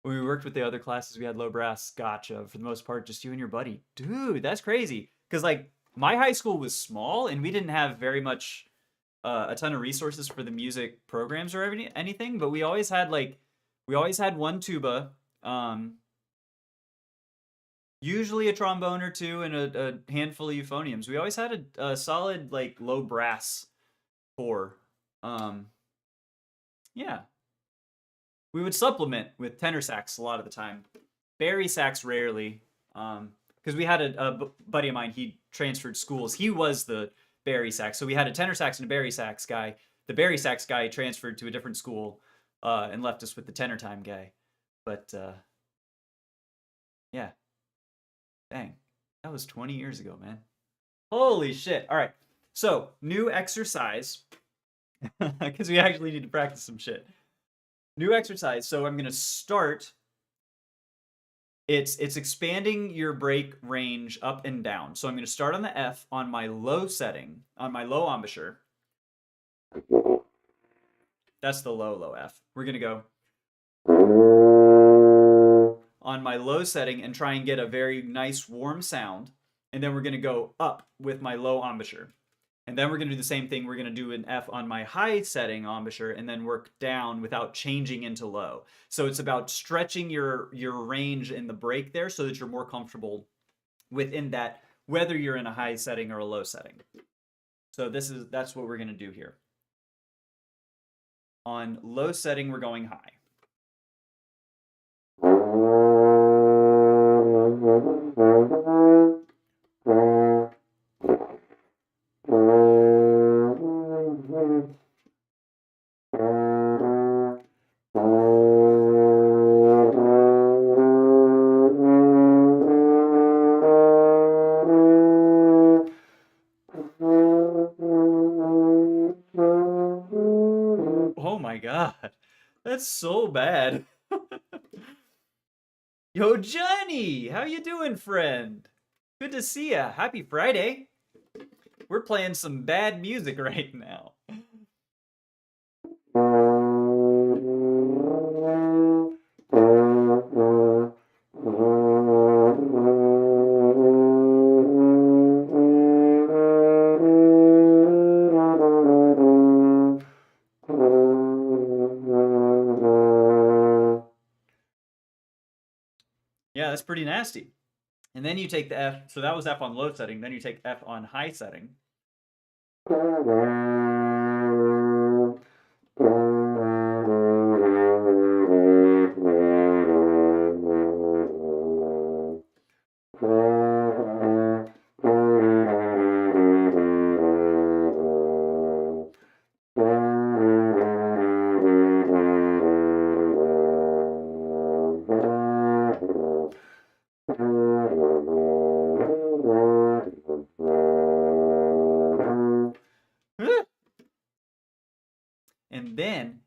When we worked with the other classes, we had low brass. Gotcha. For the most part, just you and your buddy. Dude, that's crazy. Because like my high school was small and we didn't have very much a ton of resources for the music programs or anything, but we always had one tuba, um, usually a trombone or two, and a handful of euphoniums. We always had a solid like low brass core. Um, yeah, we would supplement with tenor sax a lot of the time, bari sax rarely, because we had a buddy of mine. He transferred schools. He was the bari sax, so we had a tenor sax and a bari sax guy. The bari sax guy transferred to a different school and left us with the tenor time guy. But yeah, dang, that was 20 years ago, man. Holy shit! All right, so new exercise because we actually need to practice some shit. New exercise. So I'm gonna start. It's expanding your break range up and down. So I'm going to start on the F on my low setting, on my low embouchure. That's the low F. We're going to go on my low setting and try and get a very nice warm sound. And then we're going to go up with my low embouchure. And then we're going to do the same thing. We're going to do an F on my high setting embouchure and then work down without changing into low. So it's about stretching your range in the break there so that you're more comfortable within that, whether you're in a high setting or a low setting. So that's what we're going to do here. On low setting, we're going high. Oh my god. That's so bad. Yo, Johnny! How you doing, friend? Good to see ya. Happy Friday. We're playing some bad music right now. Yeah, that's pretty nasty. And then you take the F, so that was F on low setting, then you take F on high setting.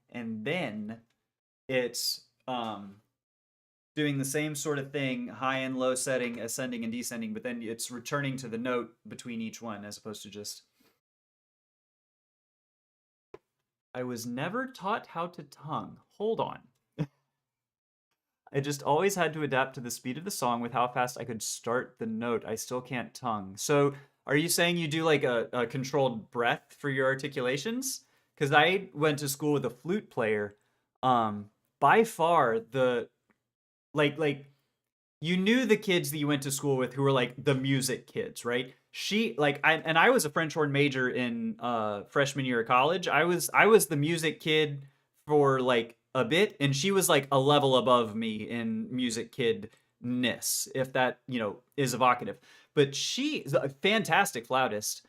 And then it's doing the same sort of thing, high and low setting, ascending and descending, but then it's returning to the note between each one as opposed to just. I was never taught how to tongue. Hold on. I just always had to adapt to the speed of the song with how fast I could start the note. I still can't tongue. So are you saying you do like a controlled breath for your articulations? Because I went to school with a flute player. By far the like you knew the kids that you went to school with who were like the music kids, right? I was a French horn major in freshman year of college. I was the music kid for like a bit, and she was like a level above me in music kidness, if that, is evocative. But she is a fantastic flautist.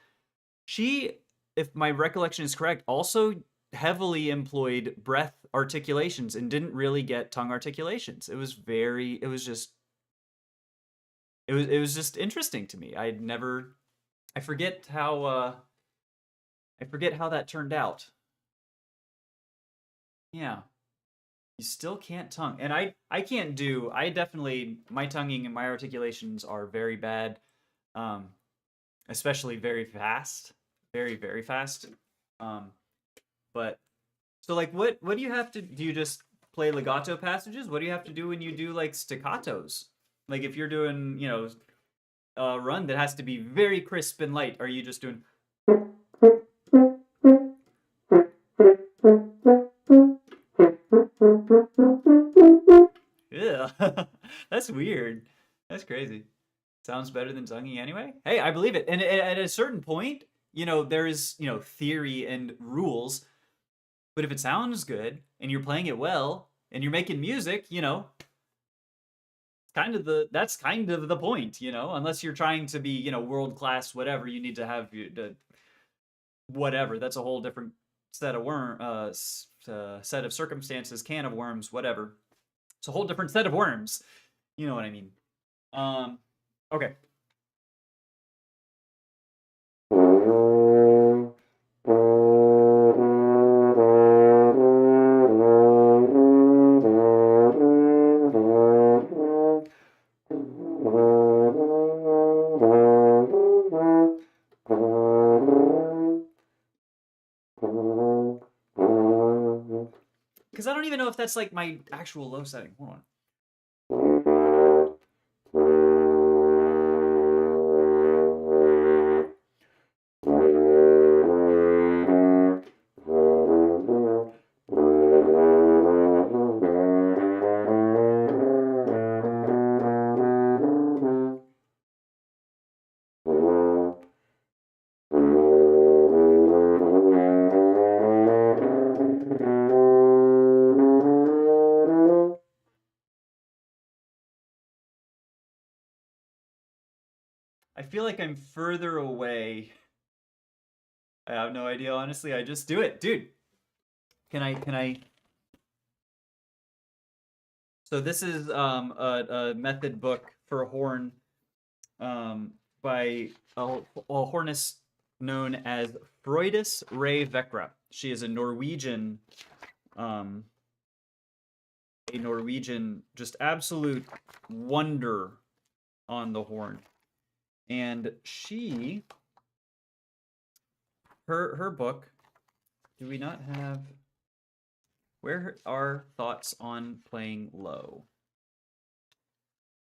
She, if my recollection is correct, also heavily employed breath articulations and didn't really get tongue articulations. It was just interesting to me. I forget how that turned out. Yeah. You still can't tongue. And I can't do I definitely my tonguing and my articulations are very bad. Um Especially very fast. Very, very fast. Um but so like what do you have to do? You just play legato passages? What do you have to do when you do like staccatos? Like if you're doing, a run that has to be very crisp and light, are you just doing? Yeah, that's weird. That's crazy. Sounds better than tonguing anyway. Hey, I believe it. And at a certain point, there is, theory and rules. But if it sounds good and you're playing it well and you're making music, that's kind of the point, unless you're trying to be, world class, whatever. You need to have the whatever. That's a whole different set of circumstances, can of worms, whatever. It's a whole different set of worms. You know what I mean? Um, okay. Because I don't even know if that's like my actual low setting. Hold on. I feel like I'm further away. I have no idea, honestly. I just do it. Dude, can I so this is a method book for a horn by a hornist known as Freudis Ray Vekra. She is um a Norwegian just absolute wonder on the horn. And her book, do we not have, where are thoughts on playing low?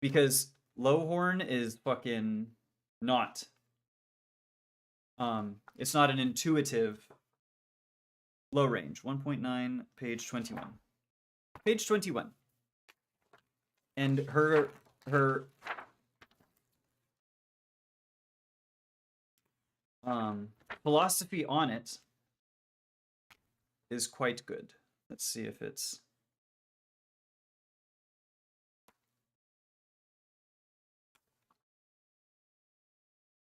Because low horn is fucking not it's not an intuitive low range. 1.9, page 21. Page 21. And her philosophy on it is quite good. Let's see if it's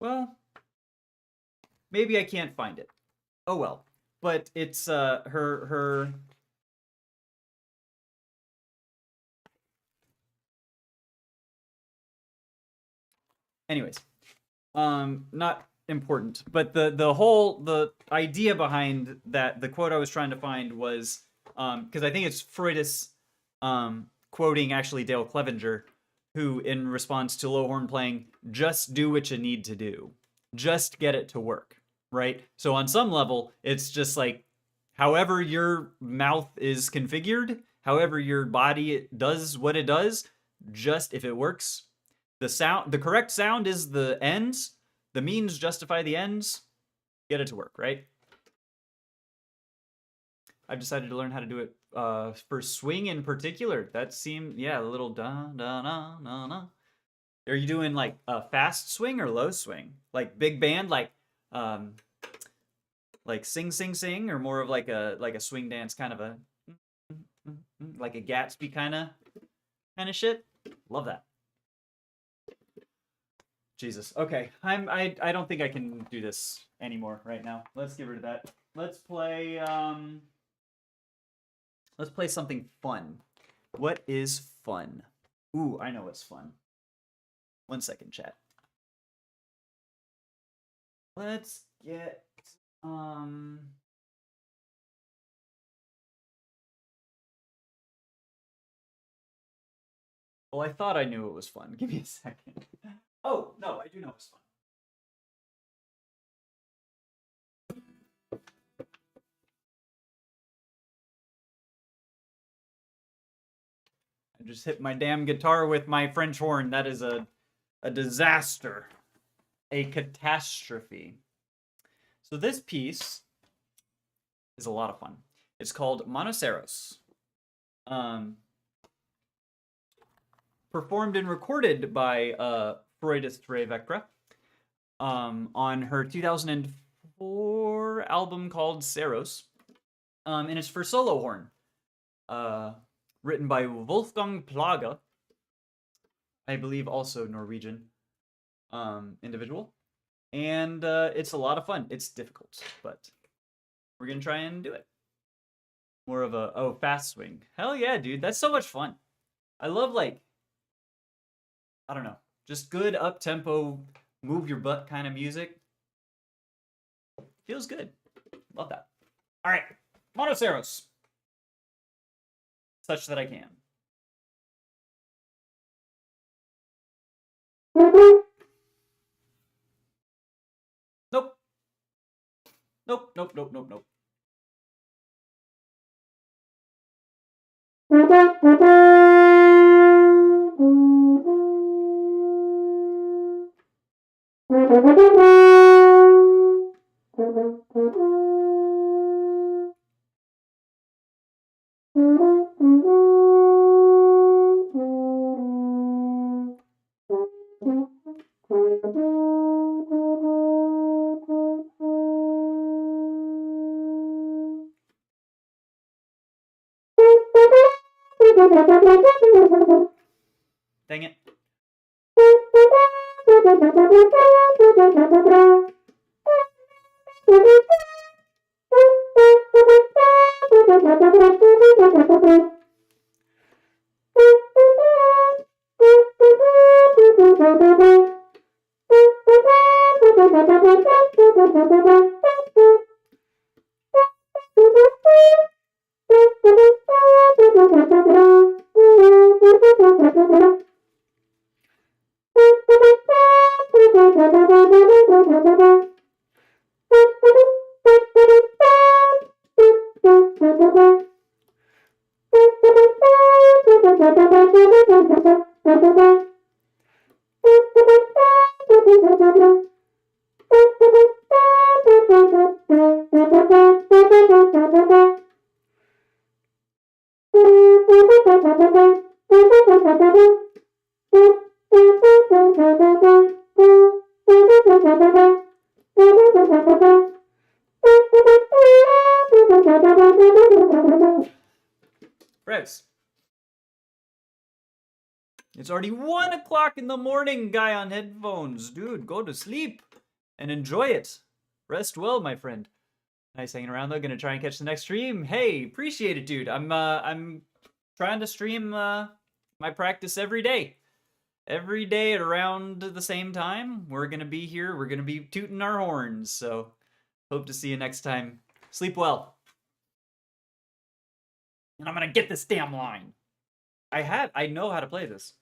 well, maybe I can't find it. Oh well. But it's her anyways. Not important, but the idea behind that, the quote I was trying to find was because I think it's Freudis quoting actually Dale Clevenger, who in response to low horn playing, just do what you need to do, just get it to work, right? So on some level, it's just like however your mouth is configured, however your body does what it does, just if it works, the correct sound is the ends, the means justify the ends, get it to work, right? I've decided to learn how to do it for swing in particular. That seemed, yeah, a little da da da da da. Are you doing like a fast swing or low swing? Like big band, um like sing sing sing, or more of like a swing dance kind of a like a Gatsby kind of shit? Love that. Jesus. Okay. I don't think I can do this anymore right now. Let's get rid of that. Let's play something fun. What is fun? Ooh, I know what's fun. 1 second, chat. Let's get well, I thought I knew it was fun. Give me a second. Oh, no, I do know it's fun. I just hit my damn guitar with my French horn. That is a disaster. A catastrophe. So this piece is a lot of fun. It's called Monoceros. Performed and recorded by Freudist Revekra on her 2004 album called Ceros. And it's for solo horn. Written by Wolfgang Plage, I believe also Norwegian individual. And it's a lot of fun. It's difficult, but we're going to try and do it. More of a, fast swing. Hell yeah, dude. That's so much fun. I love, like, I don't know, just good up-tempo, move your butt kind of music. Feels good. Love that. All right, Monoceros. Such that I can. Nope. Nope, nope, nope, nope, nope. Dang it. Revs. It's already 1 o'clock in the morning, guy on headphones. Dude, go to sleep and enjoy it. Rest well, my friend. Nice hanging around though. Gonna try and catch the next stream. Hey, appreciate it, dude. I'm trying to stream my practice every day. Every day at around the same time. We're gonna be here. We're gonna be tooting our horns. So hope to see you next time. Sleep well. And I'm gonna get this damn line. I know how to play this.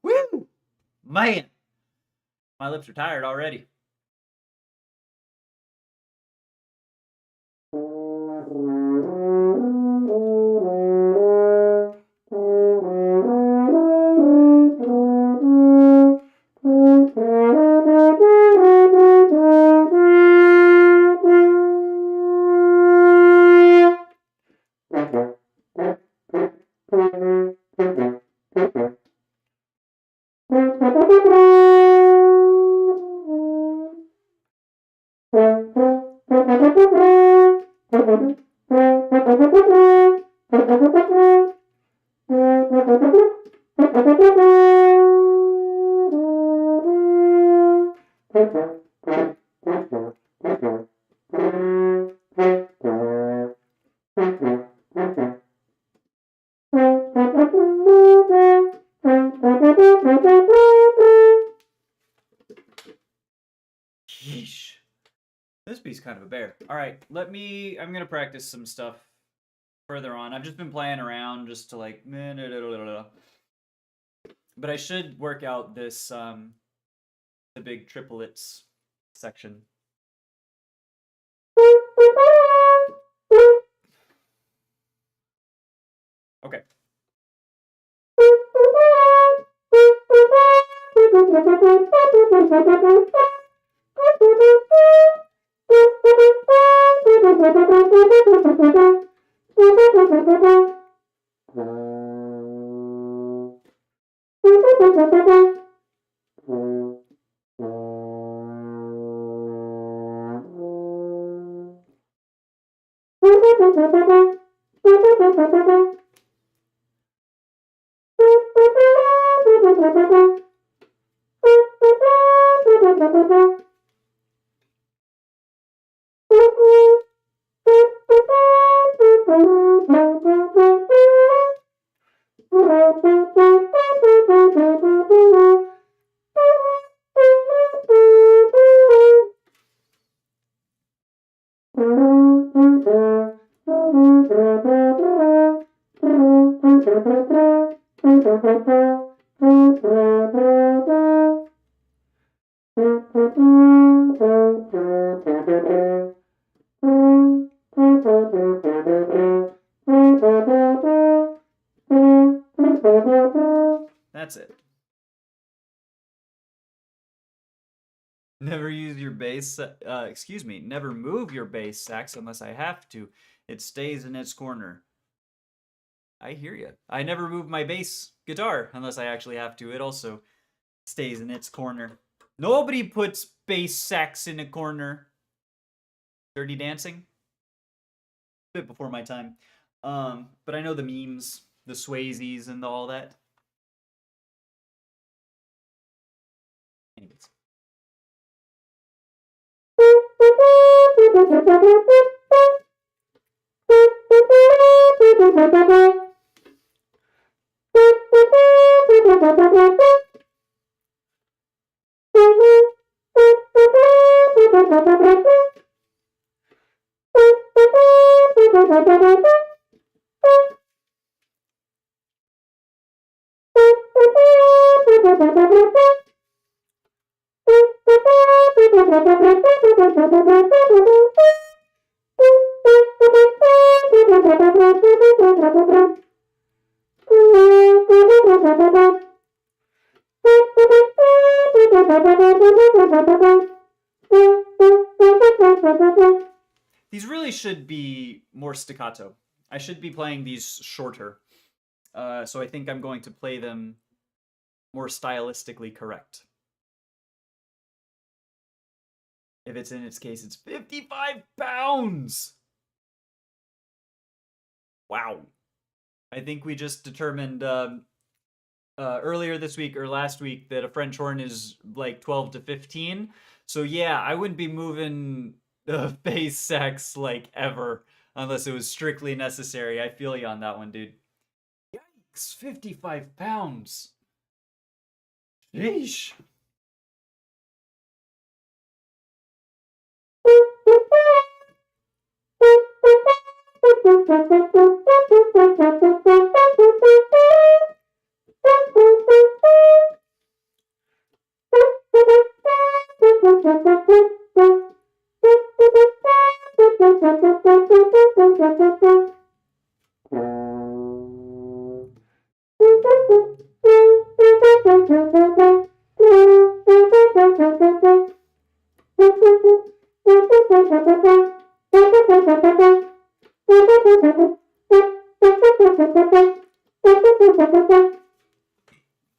Woo! Man, my lips are tired already. Yeesh. This beat's kind of a bear. All right, I'm gonna practice some stuff further on. I've just been playing around just to like, but I should work out this the big triplets section. Okay. That's it. Never use your bass, excuse me, never move your bass sax unless I have to. It stays in its corner. I hear you. I never move my bass guitar unless I actually have to. It also stays in its corner. Nobody puts bass sax in a corner. Dirty Dancing? A bit before my time. But I know the memes, the Swayzes and all that. Anyways. These really should be more staccato. I should be playing these shorter. So I think I'm going to play them more stylistically correct. If it's in its case, it's 55 pounds! Wow. I think we just determined earlier this week or last week that a French horn is like 12 to 15. So yeah, I wouldn't be moving bass sax like ever unless it was strictly necessary. I feel you on that one, dude. Yikes, 55 pounds. Sheesh.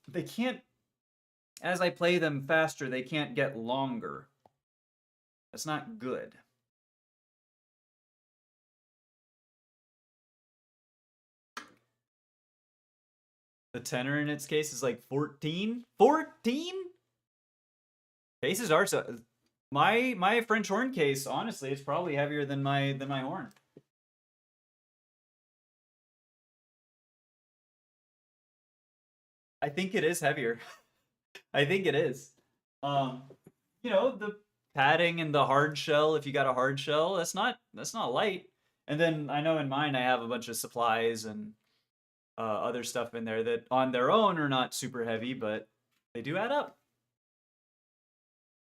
They can't, as I play them faster, they can't get longer. That's not good. The tenor in its case is like 14? 14? Cases are so. My French horn case, honestly, it's probably heavier than my horn. I think it is heavier. I think it is. Um, the padding and the hard shell. If you got a hard shell, that's not light. And then I know in mine I have a bunch of supplies and other stuff in there that on their own are not super heavy, but they do add up.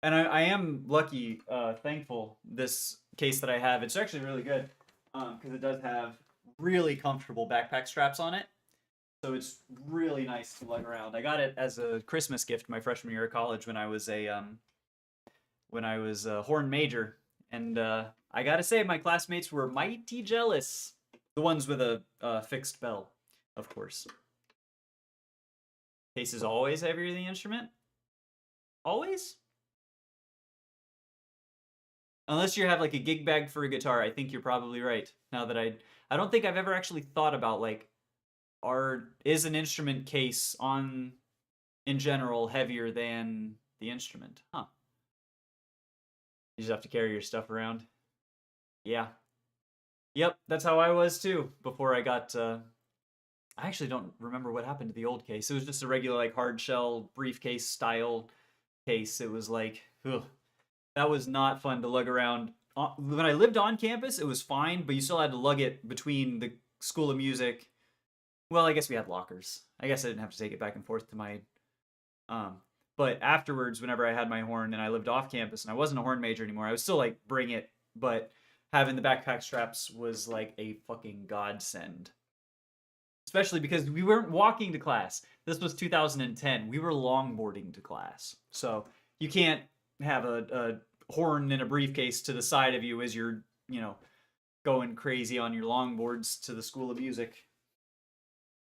And I am lucky, thankful, this case that I have. It's actually really good because it does have really comfortable backpack straps on it. So it's really nice to lug around. I got it as a Christmas gift my freshman year of college when I was a horn major, and I gotta say my classmates were mighty jealous. The ones with a fixed bell, of course. Case is always heavier than the instrument. Always. Unless you have like a gig bag for a guitar, I think you're probably right. Now that I don't think I've ever actually thought about like, is an instrument case in general heavier than the instrument? Huh. You just have to carry your stuff around. Yeah. Yep, that's how I was too before I got. I actually don't remember what happened to the old case. It was just a regular like hard shell briefcase style case. It was like, ugh, that was not fun to lug around. When I lived on campus, it was fine, but you still had to lug it between the School of Music. Well, I guess we had lockers. I guess I didn't have to take it back and forth to my. But afterwards, whenever I had my horn and I lived off campus and I wasn't a horn major anymore, I would still like bring it, but having the backpack straps was like a fucking godsend. Especially because we weren't walking to class. This was 2010. We were longboarding to class. So you can't have a horn in a briefcase to the side of you as you're, going crazy on your longboards to the School of Music.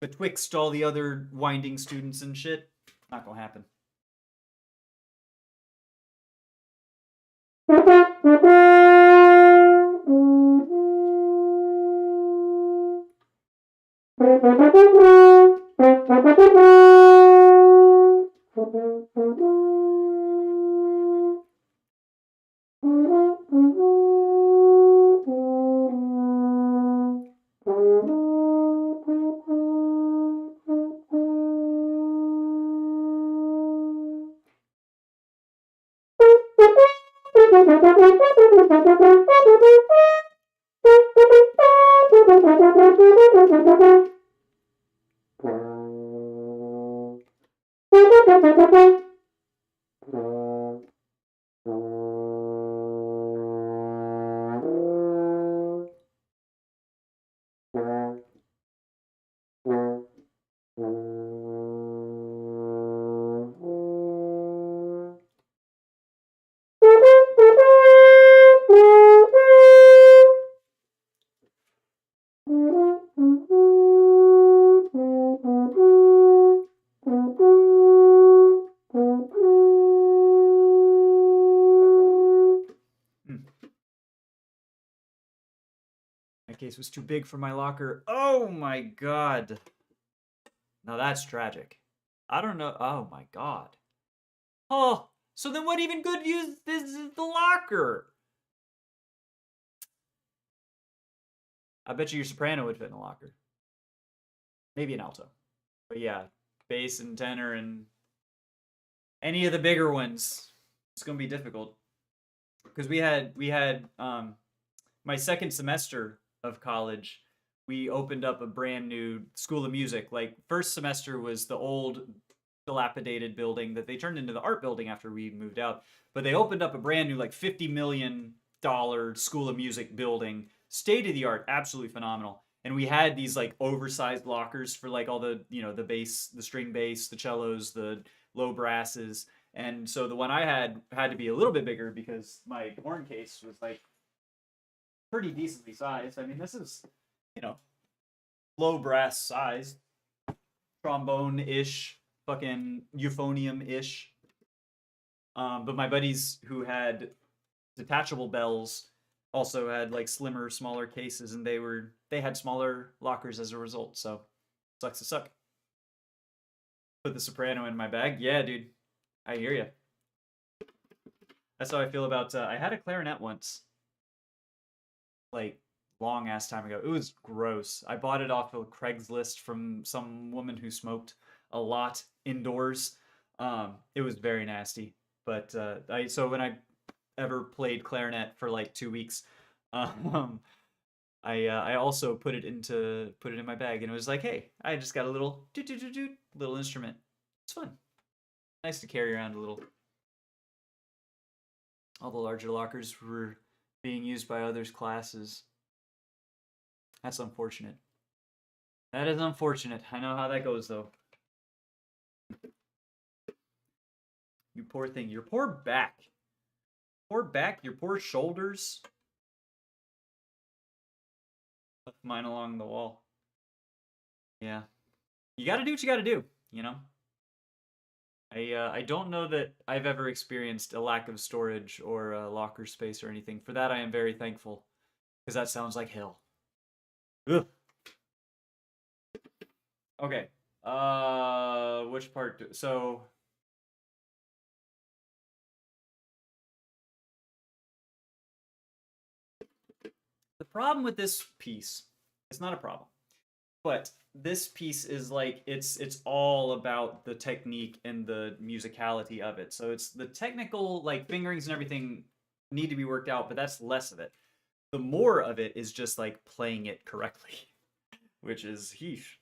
Betwixt all the other winding students and shit, not gonna happen. My case was too big for my locker. Oh my god. Now that's tragic. I don't know. Oh my god. Oh, so then what even good use is the locker? I bet you your soprano would fit in a locker. Maybe an alto. But yeah, bass and tenor and any of the bigger ones, it's gonna be difficult. Because we had my second semester of college, we opened up a brand new school of music. Like first semester was the old dilapidated building that they turned into the art building after we moved out. But they opened up a brand new like $50 million school of music building, state of the art, absolutely phenomenal. And we had these like oversized lockers for like all the the bass, the string bass, the cellos, the low brasses. And so the one I had to be a little bit bigger because my horn case was like pretty decently sized. I mean, this is, you know, low brass size, trombone ish, fucking euphonium ish. But my buddies who had detachable bells also had like slimmer, smaller cases, and they had smaller lockers as a result. So sucks to suck. Put the soprano in my bag. Yeah, dude, I hear you. That's how I feel about. I had a clarinet once, like long ass time ago. It was gross. I bought it off of Craigslist from some woman who smoked a lot indoors. It was very nasty. But so when I ever played clarinet for like 2 weeks, um, I also put it in my bag, and it was like, hey, I just got a little little instrument. It's fun. Nice to carry around a little. All the larger lockers were being used by others' classes. That's unfortunate. That is unfortunate. I know how that goes, though. You poor thing. Your poor back. Poor back, your poor shoulders. Left mine along the wall. Yeah. You gotta do what you gotta do, you know? I don't know that I've ever experienced a lack of storage or locker space or anything. For that, I am very thankful. Because that sounds like hell. Ugh. Okay. Which part? So the problem with this piece, it's not a problem, but this piece is like it's all about the technique and the musicality of it. So it's the technical like fingerings and everything need to be worked out, but that's less of it. The more of it is just like playing it correctly, which is heesh.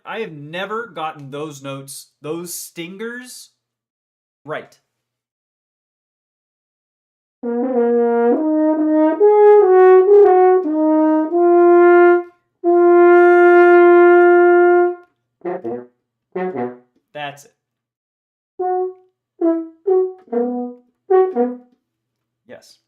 I have never gotten those notes, those stingers, right. That's it. Yes.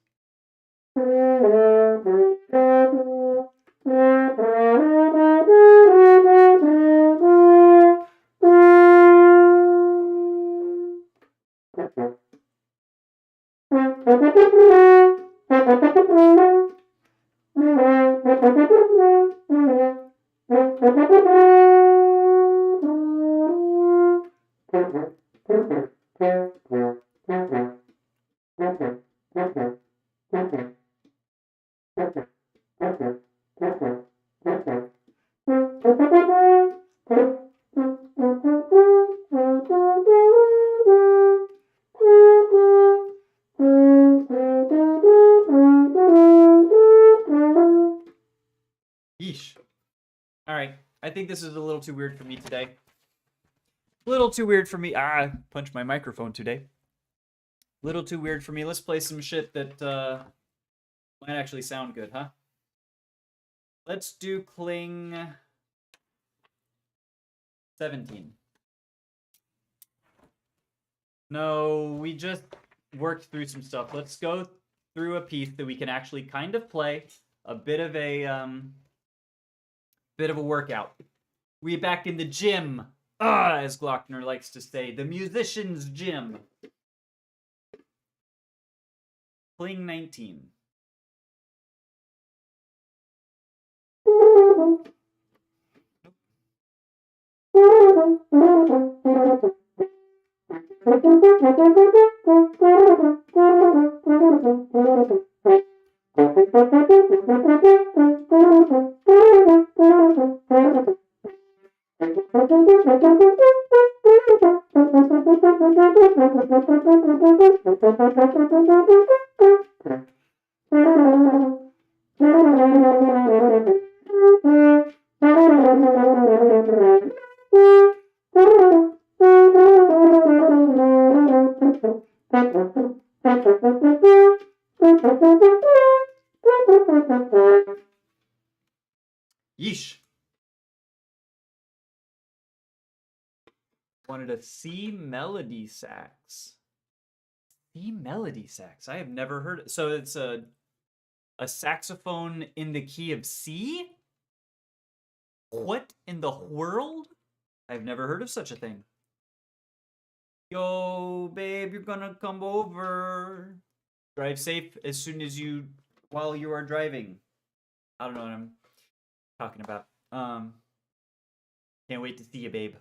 Yeesh. All right. I think this is a little too weird for me today. A little too weird for me. Ah, punched my microphone today. A little too weird for me. Let's play some shit that might actually sound good, huh? Let's do Kling 17. No, we just worked through some stuff. Let's go through a piece that we can actually kind of play. A bit of a workout. We back in the gym. As Glockner likes to say, the musician's gym. Kling 19. Yeesh. Wanted a C melody sax. C melody sax. I have never heard it. So it's a saxophone in the key of C? What in the world? I've never heard of such a thing. Yo, babe, you're gonna come over. Drive safe as soon as while you are driving. I don't know what I'm talking about. Can't wait to see you, babe.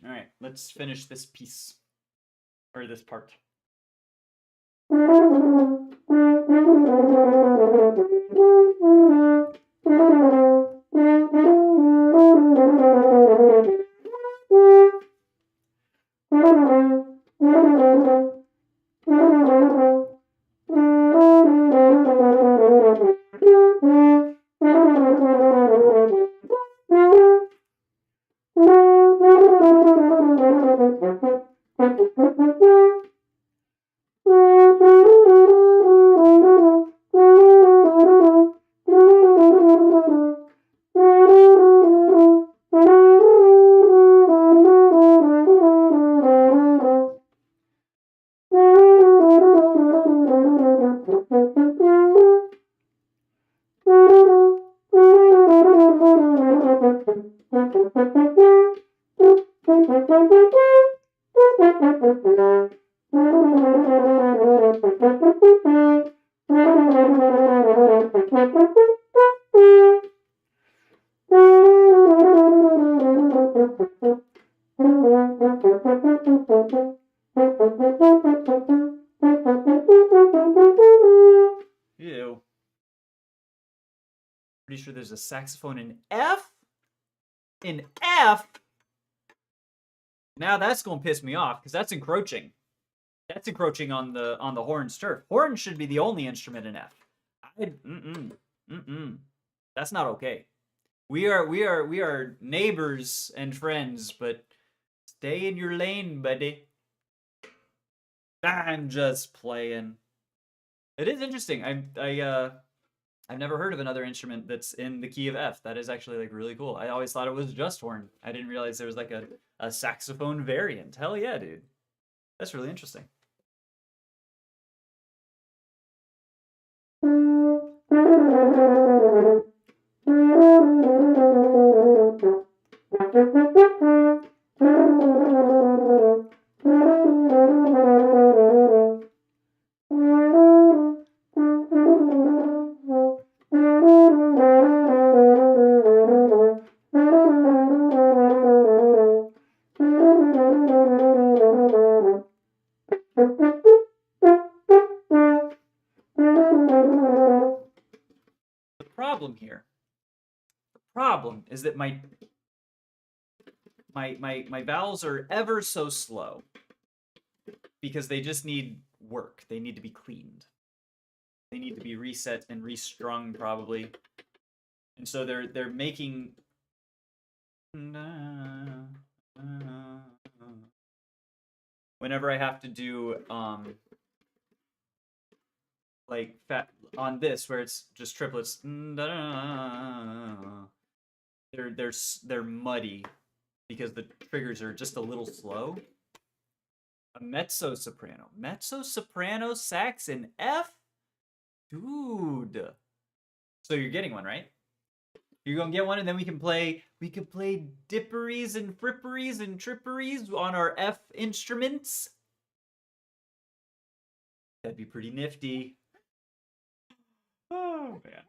All right, let's finish this piece. Or this part. Ew. Pretty sure there's a saxophone in F? In F? Now that's gonna piss me off, because that's encroaching. That's encroaching on the horn's turf. Horn should be the only instrument in F. That's not okay. We are neighbors and friends, but stay in your lane, buddy. I'm just playing. It is interesting. I've never heard of another instrument that's in the key of F. That is actually like really cool. I always thought it was just horn. I didn't realize there was like a saxophone variant. Hell yeah, dude. That's really interesting. Problem here. The problem is that my vowels are ever so slow because they just need work. They need to be cleaned. They need to be reset and restrung probably. And so they're making whenever I have to do like on this where it's just triplets, they're muddy because the triggers are just a little slow. A mezzo soprano sax in F, dude. So you're getting one, right? You're gonna get one, and then we could play dipperies and fripperies and tripperies on our F instruments. That'd be pretty nifty. Oh man.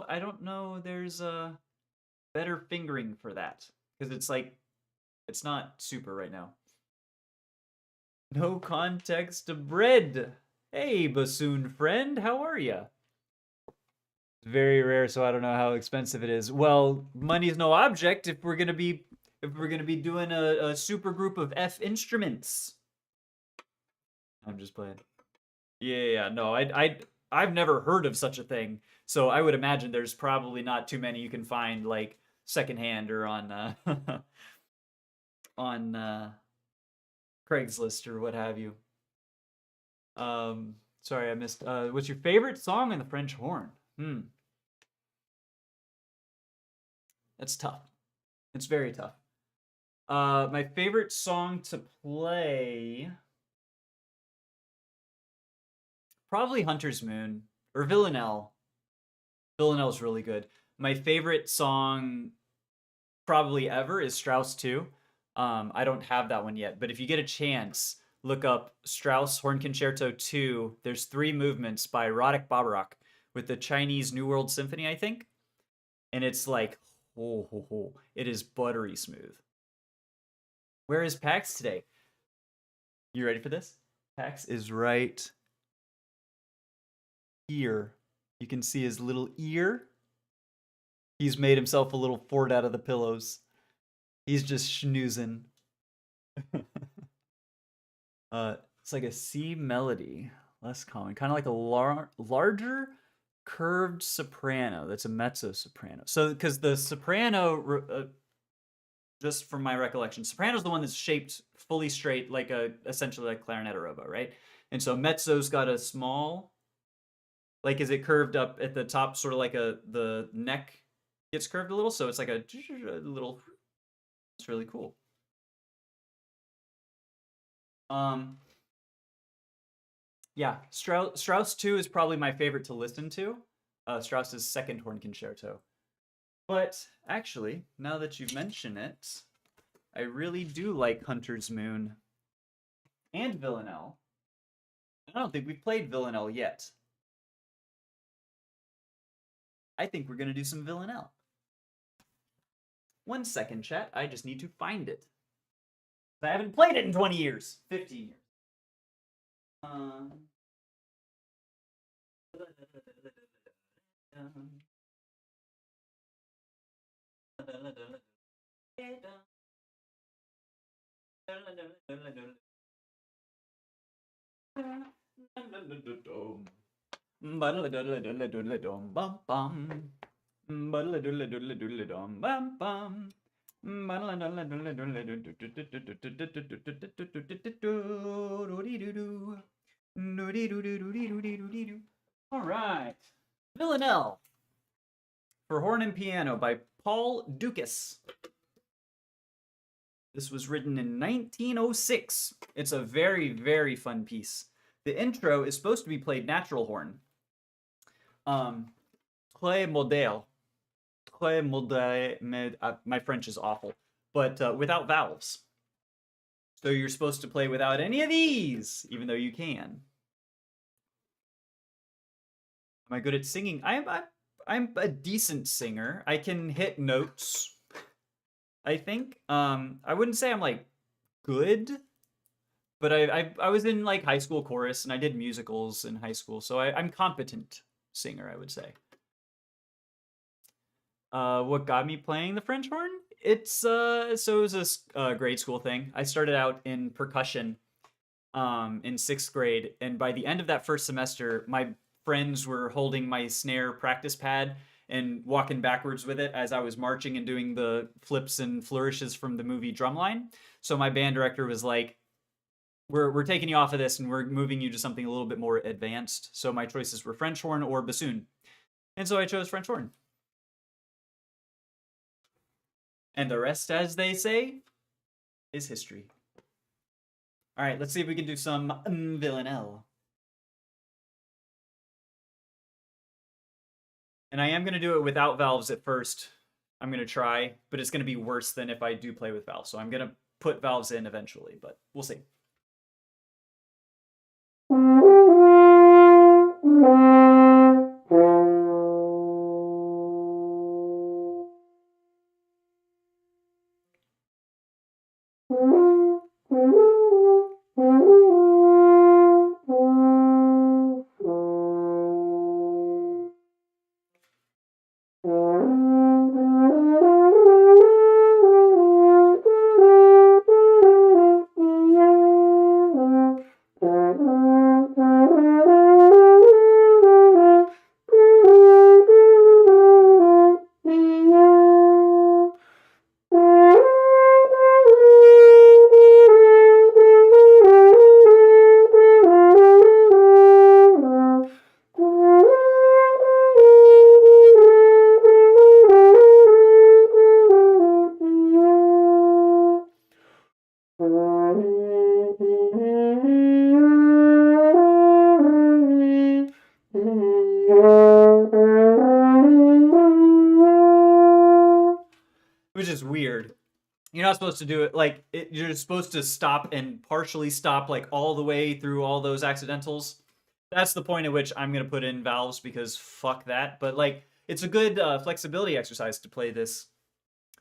I don't know there's a better fingering for that because it's like it's not super right now. No context of bread. Hey, bassoon friend, how are ya? Very rare, so I don't know how expensive it is. Well, money's no object if we're gonna be doing a super group of F instruments. I'm just playing. Yeah. No, I've never heard of such a thing. So I would imagine there's probably not too many you can find like secondhand or on on Craigslist or what have you. Sorry, I missed. What's your favorite song in the French horn? That's tough. It's very tough. My favorite song to play, probably Hunter's Moon or Villanelle. Villanelle's really good. My favorite song probably ever is Strauss 2. I don't have that one yet, but if you get a chance, look up Strauss Horn Concerto 2. There's 3 movements by Radek Babarak with the Chinese New World Symphony, I think. And it's like, it is buttery smooth. Where is Pax today? You ready for this? Pax is right ear. You can see his little ear. He's made himself a little fort out of the pillows. He's just schnoozing. It's like a C melody, less common, kind of like a larger curved soprano. That's a mezzo soprano. So, because the soprano, just from my recollection, soprano's the one that's shaped fully straight, like essentially like clarinet or oboe, right? And so mezzo's got a small, like, is it curved up at the top, sort of like the neck gets curved a little, so it's like a little. It's really cool. Yeah, Strauss 2 is probably my favorite to listen to. Strauss's second horn concerto. But actually, now that you mention it, I really do like Hunter's Moon and Villanelle. I don't think we've played Villanelle yet. I think we're going to do some Villanelle. 1 second, chat. I just need to find it. I haven't played it in 20 years. 15 years. All right. Villanelle for horn and piano by Paul Dukas. This was written in 1906. It's a very, very fun piece. The intro is supposed to be played natural horn. Très moderne. Très moderne. My French is awful, but without vowels. So you're supposed to play without any of these, even though you can. Am I good at singing? I'm a decent singer. I can hit notes, I think. I wouldn't say I'm like good, but I was in like high school chorus and I did musicals in high school, so I'm competent singer, I would say. What got me playing the French horn? It was a grade school thing. I started out in percussion in 6th grade, and by the end of that first semester, my friends were holding my snare practice pad and walking backwards with it as I was marching and doing the flips and flourishes from the movie Drumline. So my band director was like, we're taking you off of this and we're moving you to something a little bit more advanced. So my choices were French horn or bassoon. And so I chose French horn. And the rest, as they say, is history. All right, let's see if we can do some Villanelle. And I am going to do it without valves at first. I'm going to try, but it's going to be worse than if I do play with valves. So I'm going to put valves in eventually, but we'll see. Which is weird. You're not supposed to do it like you're supposed to stop and partially stop like all the way through all those accidentals. That's the point at which I'm gonna put in valves because fuck that. But like it's a good flexibility exercise to play this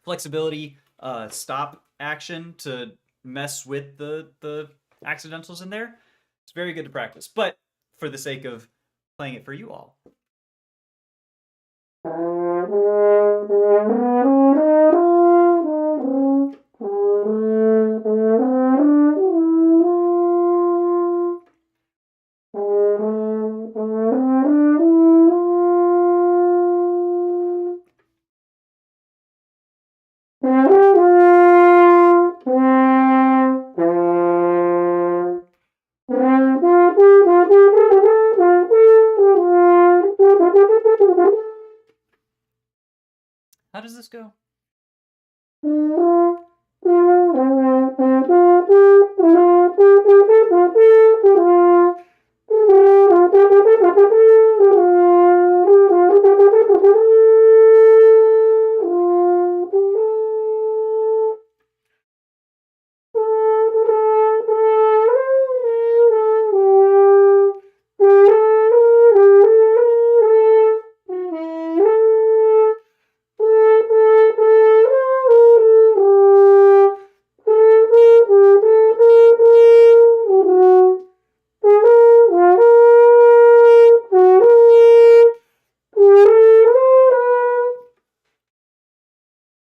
flexibility stop action to mess with the accidentals in there. It's very good to practice. But for the sake of playing it for you all. How does this go?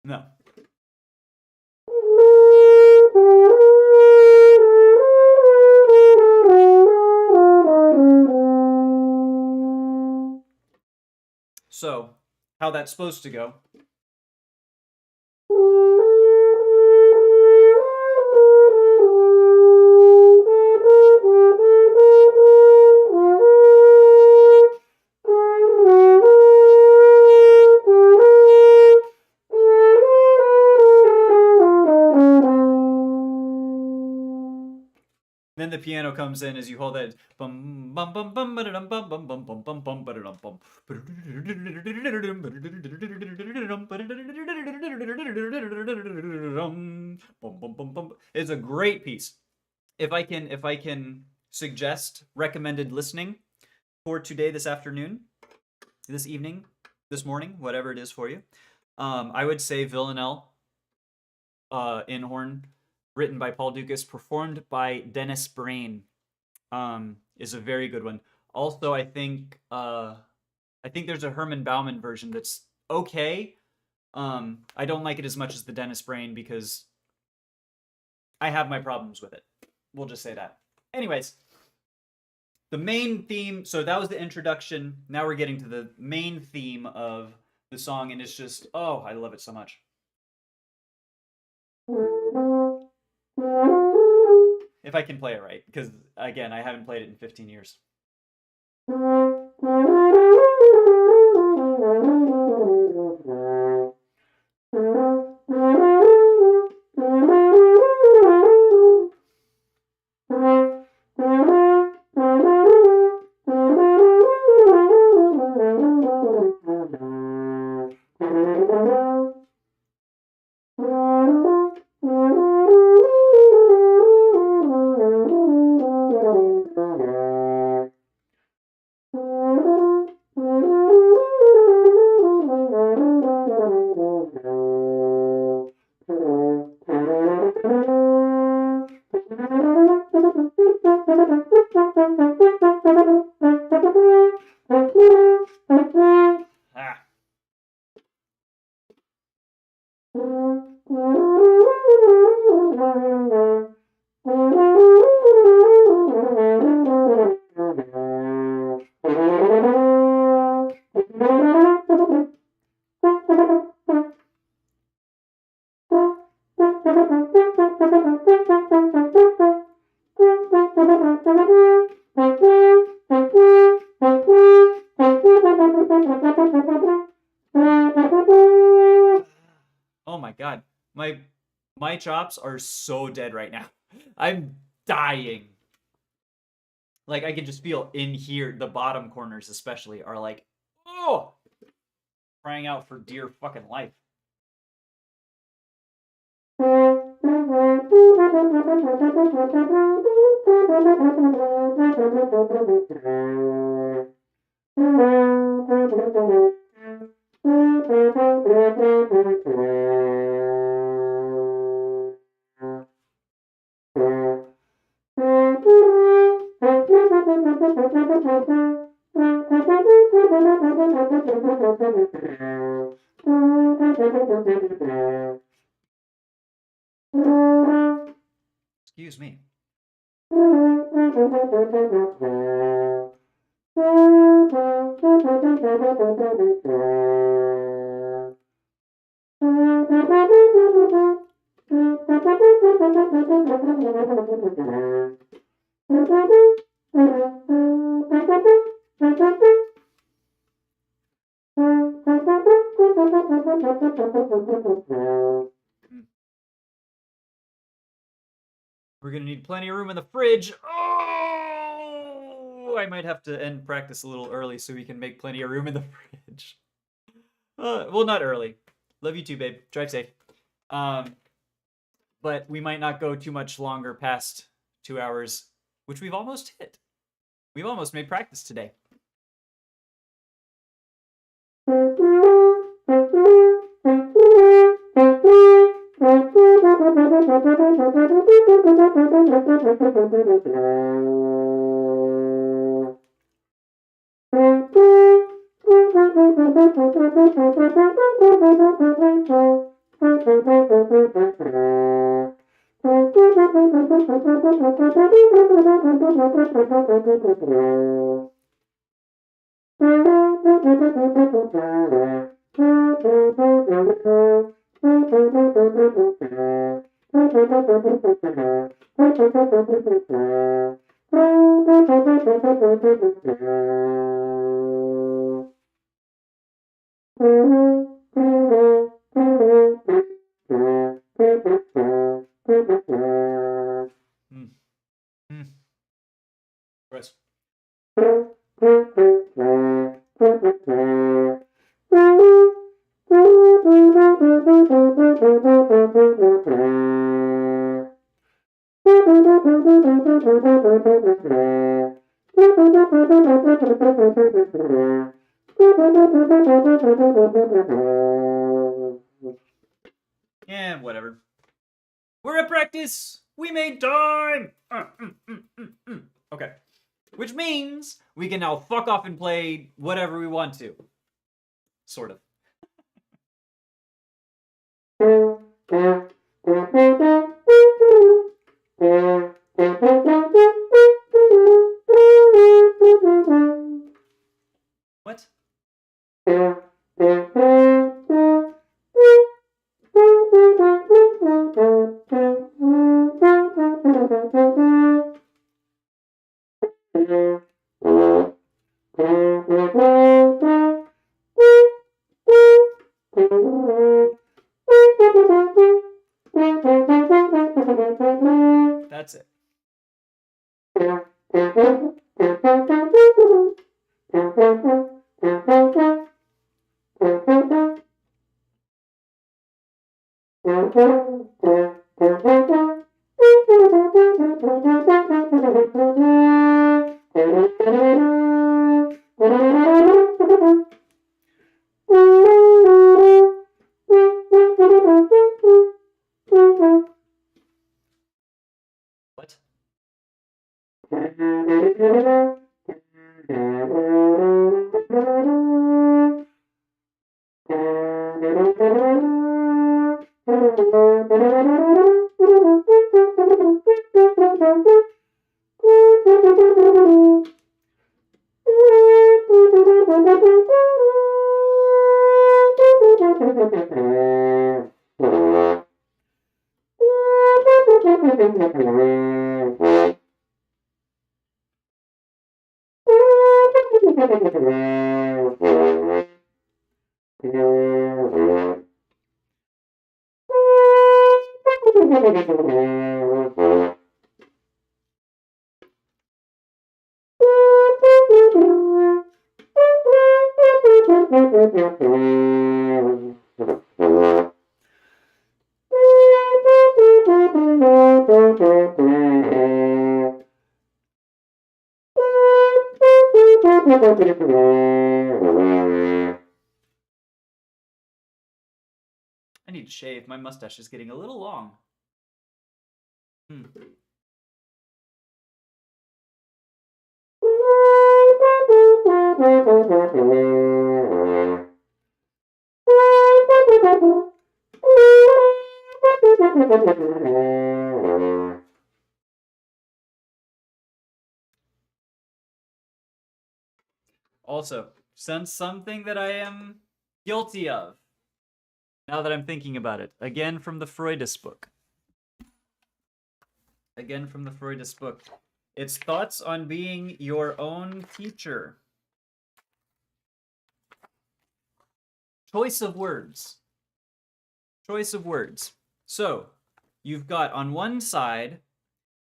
No. So, how that's supposed to go. Then the piano comes in as you hold that bum bum bum bum bum bum bum bum bum bum bum bum. It's a great piece. If I can suggest recommended listening for today, this afternoon, this evening, this morning, whatever it is for you, I would say Villanelle in horn, written by Paul Dukas, performed by Dennis Brain, is a very good one. Also, I think there's a Herman Bauman version that's okay. I don't like it as much as the Dennis Brain because I have my problems with it. We'll just say that. Anyways, the main theme, so that was the introduction. Now we're getting to the main theme of the song, and it's just, oh, I love it so much. If I can play it right, because again, I haven't played it in 15 years. Oh my god. My chops are so dead right now. I'm dying. Like, I can just feel in here, the bottom corners especially are like, oh, crying out for dear fucking life. Excuse me. We're gonna need plenty of room in the fridge. Oh, I might have to end practice a little early so we can make plenty of room in the fridge. Well, not early. Love you too, babe. Drive safe. But we might not go too much longer past 2 hours, which we've almost hit. We've almost made practice today. Gross. Yeah, whatever. We're at practice. We made time. Okay. Which means we can now fuck off and play whatever we want to. Sort of. What? That's it. What? I need to shave. My mustache is getting a little long. Also, something that I am guilty of. Now that I'm thinking about it, again from the Freudist book. Again from the Freudist book. It's thoughts on being your own teacher. Choice of words. Choice of words. So, you've got on one side,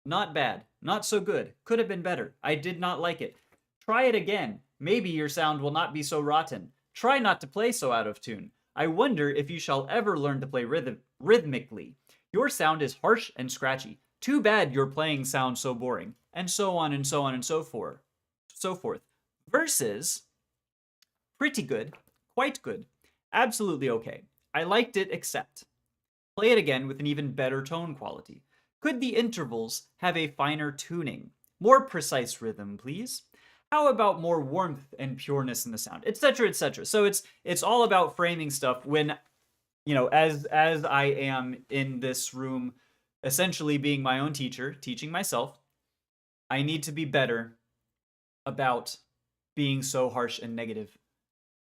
not bad, not so good, could have been better, I did not like it. Try it again. Maybe your sound will not be so rotten. Try not to play so out of tune. I wonder if you shall ever learn to play rhythmically. Your sound is harsh and scratchy. Too bad your playing sounds so boring. And so on and so on and so forth. Versus pretty good, quite good, absolutely okay. I liked it, except. Play it again with an even better tone quality. Could the intervals have a finer tuning? More precise rhythm, please. How about more warmth and pureness in the sound, etc., etc. So it's all about framing stuff when, as I am in this room, essentially being my own teacher, teaching myself, I need to be better about being so harsh and negative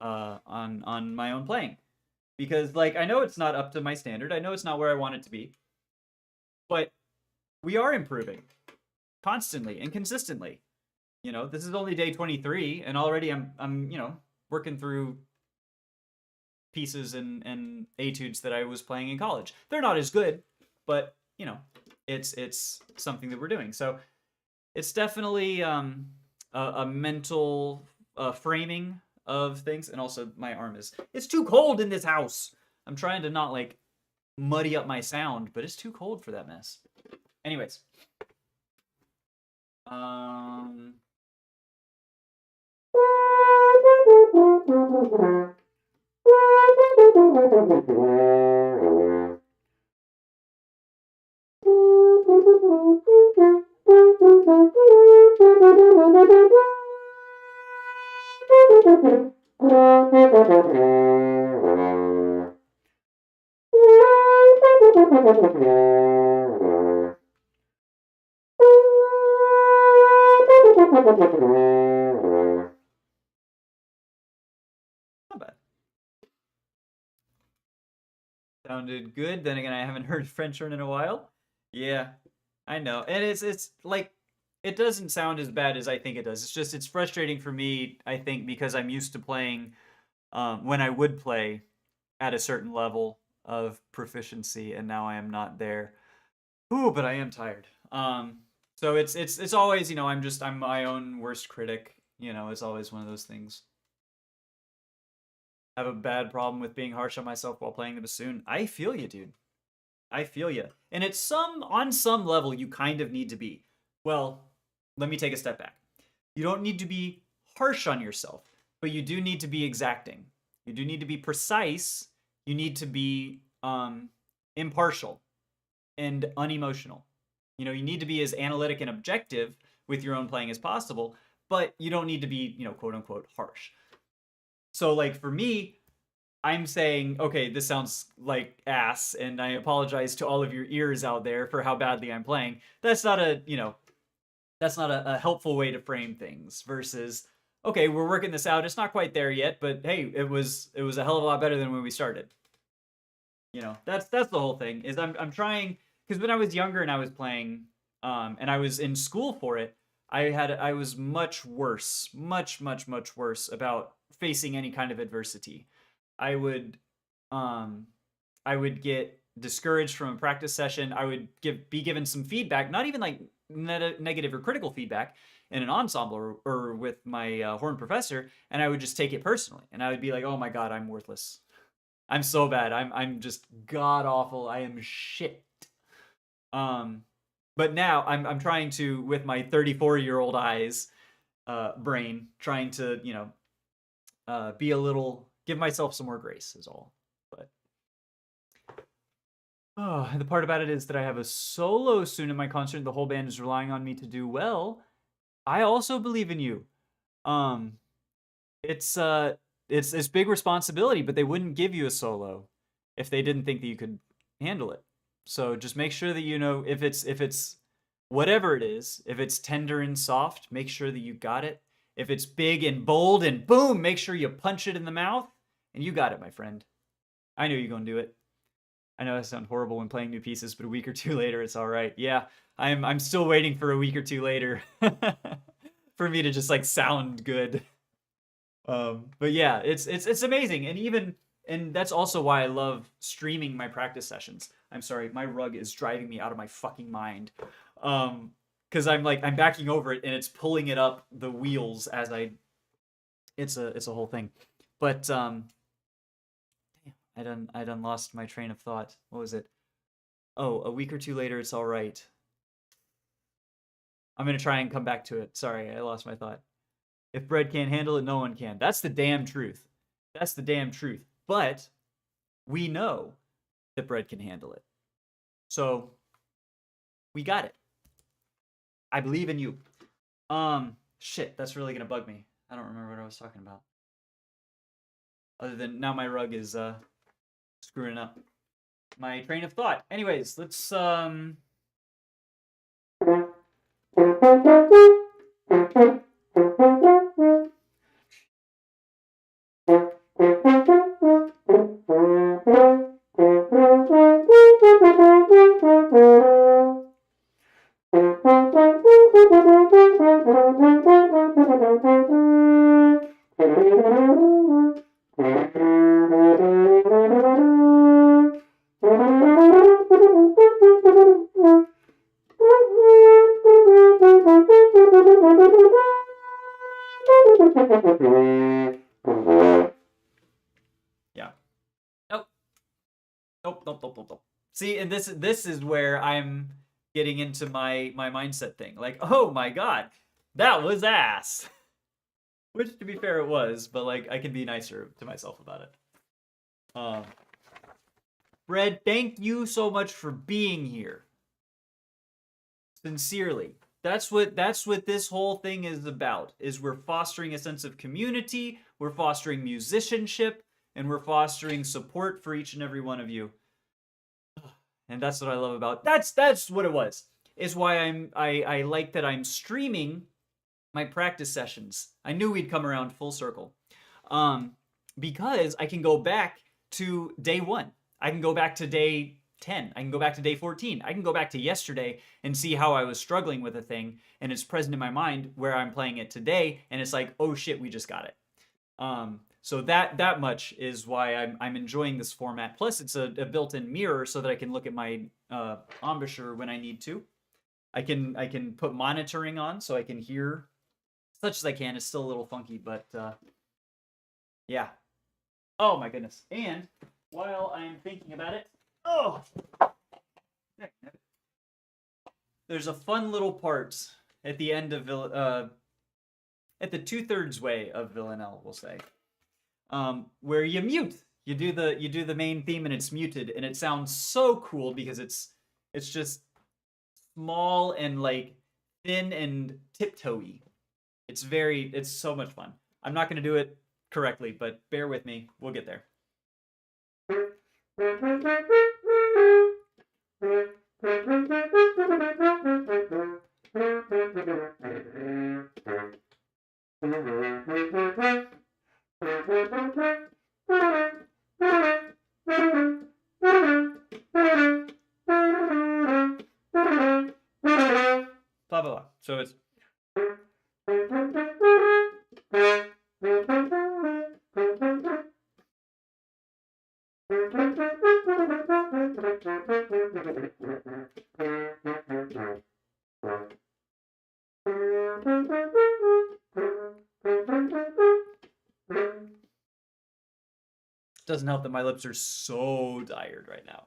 on my own playing. Because, I know it's not up to my standard. I know it's not where I want it to be. But we are improving constantly and consistently. This is only day 23, and already I'm working through pieces and etudes that I was playing in college. They're not as good, but, it's something that we're doing. So it's definitely a mental framing of things. And also my arm it's too cold in this house. I'm trying to not muddy up my sound, but it's too cold for that mess. Anyways. Not bad. Sounded good. Then again, I haven't heard French horn in a while. Yeah, I know. And it's it doesn't sound as bad as I think it does. It's frustrating for me, I think, because I'm used to playing when I would play at a certain level of proficiency, and now I am not there. Ooh, but I am tired. So it's always, I'm my own worst critic. It's always one of those things. I have a bad problem with being harsh on myself while playing the bassoon. I feel you, dude. I feel you. And on some level, you kind of need to be. Well, let me take a step back. You don't need to be harsh on yourself, but you do need to be exacting. You do need to be precise. You need to be impartial and unemotional. You need to be as analytic and objective with your own playing as possible, but you don't need to be, quote unquote, harsh. So, for me, I'm saying, okay, this sounds like ass, and I apologize to all of your ears out there for how badly I'm playing. That's not a helpful way to frame things. Versus, okay, we're working this out. It's not quite there yet, but hey, it was a hell of a lot better than when we started. That's the whole thing. Is I'm trying, because when I was younger and I was playing, and I was in school for it, I was much worse, much worse about facing any kind of adversity. I would get discouraged from a practice session. I would be given some feedback, not even negative or critical feedback in an ensemble or with my horn professor, and I would just take it personally, and I would be like, "Oh my god, I'm worthless. I'm so bad. I'm just god awful. I am shit." But now I'm trying to, with my 34-year-old eyes, brain, trying to be a little, give myself some more grace is all. But the part about it is that I have a solo soon in my concert, and the whole band is relying on me to do well. I also believe in you. It's big responsibility, but they wouldn't give you a solo if they didn't think that you could handle it. So just make sure that if it's whatever it is, if it's tender and soft, make sure that you got it. If it's big and bold and boom, make sure you punch it in the mouth. And you got it, my friend. I knew you're going to do it. I know I sound horrible when playing new pieces, but a week or two later, it's all right. Yeah, I'm still waiting for a week or two later for me to just like sound good. But yeah, it's amazing, and that's also why I love streaming my practice sessions. I'm sorry, my rug is driving me out of my fucking mind. Because I'm backing over it and it's pulling it up the wheels as I. It's a whole thing, but I done lost my train of thought. What was it? Oh, a week or two later, it's all right. I'm gonna try and come back to it. Sorry, I lost my thought. If bread can't handle it, no one can. That's the damn truth. That's the damn truth. But we know that bread can handle it. So we got it. I believe in you. Shit, that's really gonna bug me. I don't remember what I was talking about. Other than now my rug is screwing up my train of thought. Anyways, let's yeah. Nope. Nope. See, and this is where I'm getting into my mindset thing. Like, oh my god, that was ass. Which, to be fair, it was, but like I can be nicer to myself about it. Red, thank you so much for being here. Sincerely. That's what this whole thing is about. Is we're fostering a sense of community, we're fostering musicianship, and we're fostering support for each and every one of you. And that's what I love about. That's what it was. Is why I like that I'm streaming my practice sessions. I knew we'd come around full circle. Because I can go back to day 1. I can go back to day 10. I can go back to day 14. I can go back to yesterday and see how I was struggling with a thing, and it's present in my mind where I'm playing it today, and it's like, oh shit, we just got it. So that much is why I'm enjoying this format. Plus, it's a built-in mirror so that I can look at my embouchure when I need to. I can put monitoring on so I can hear such as I can. It's still a little funky, but yeah. Oh my goodness! And while I'm thinking about it, there's a fun little part at the end of at the 2/3 way of Villanelle, we'll say, where you mute. You do the main theme and it's muted, and it sounds so cool because it's just small and like thin and tiptoey. It's so much fun. I'm not gonna do it correctly, but bear with me. We'll get there. Blah blah blah. So it's doesn't help that my lips are so tired right now.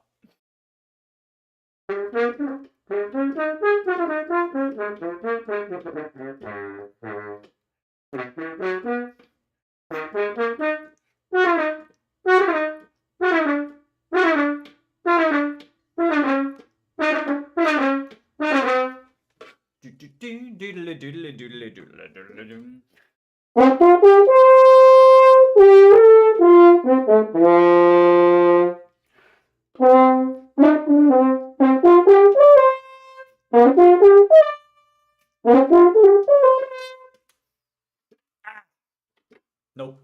Nope.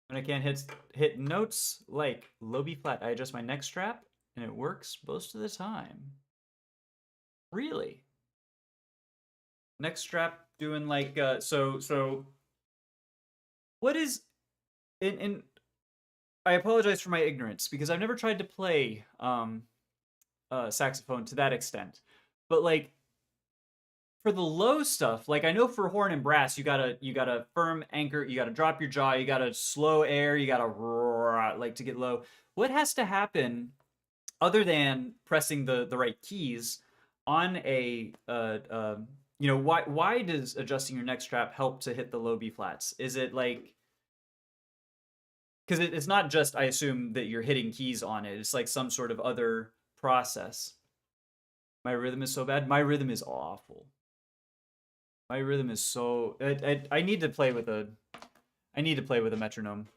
When I can't hit notes like low B flat, I adjust my neck strap and it works most of the time. Really? Neck strap doing like so what is in I apologize for my ignorance because I've never tried to play saxophone to that extent. But like for the low stuff, like I know for horn and brass, you gotta firm anchor, you gotta drop your jaw, you gotta slow air, you gotta roar, like to get low. What has to happen other than pressing the right keys on a why does adjusting your neck strap help to hit the low B flats? Is it like because it's not just I assume that you're hitting keys on it. It's like some sort of other process. My rhythm is so bad. My rhythm is awful. My rhythm is so. I need to play with a. I need to play with a metronome.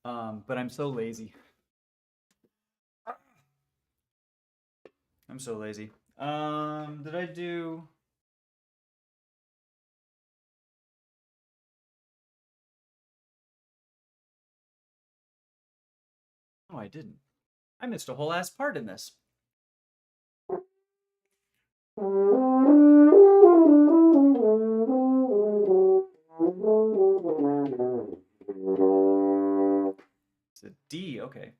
But I'm so lazy. I'm so lazy. Did I do? Oh, I didn't. I missed a whole ass part in this. It's a D, okay.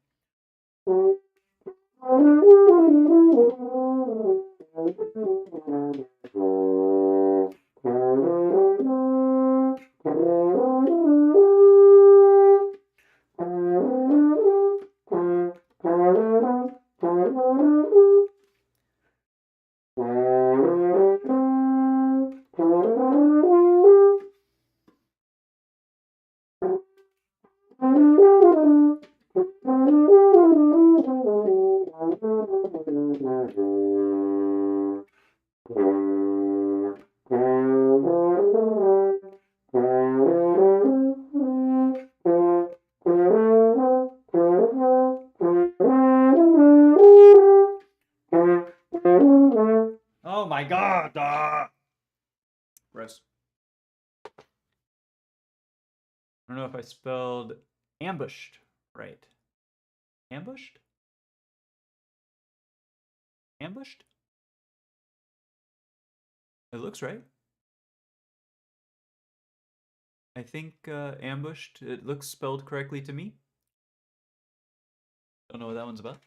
Oh my god! Gross. I don't know if I spelled ambushed right. Ambushed? Ambushed? It looks right. I think ambushed. It looks spelled correctly to me. Don't know what that one's about.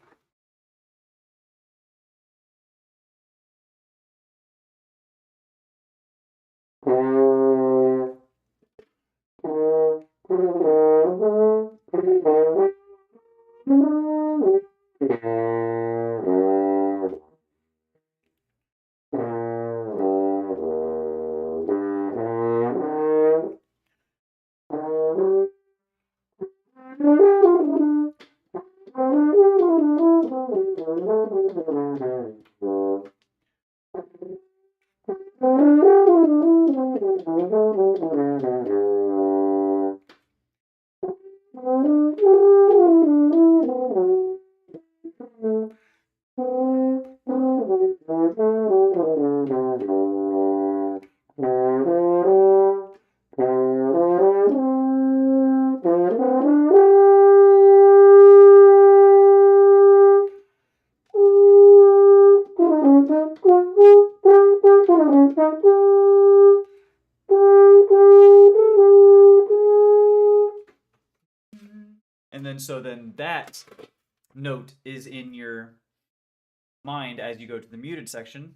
And then so then that note is in your mind as you go to the muted section.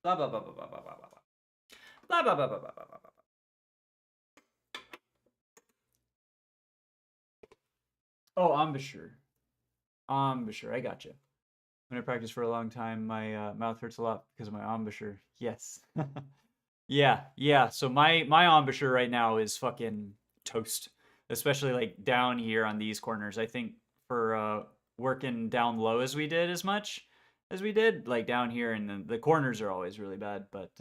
Blah blah blah blah blah blah blah blah blah blah blah blah blah blah blah. Oh, embouchure. Embouchure. I got you. When I practice for a long time, my mouth hurts a lot because of my embouchure. Yes. Yeah, yeah. So my embouchure right now is fucking toast, especially like down here on these corners. I think for working down low as we did as much as we did, like down here, and the corners are always really bad. But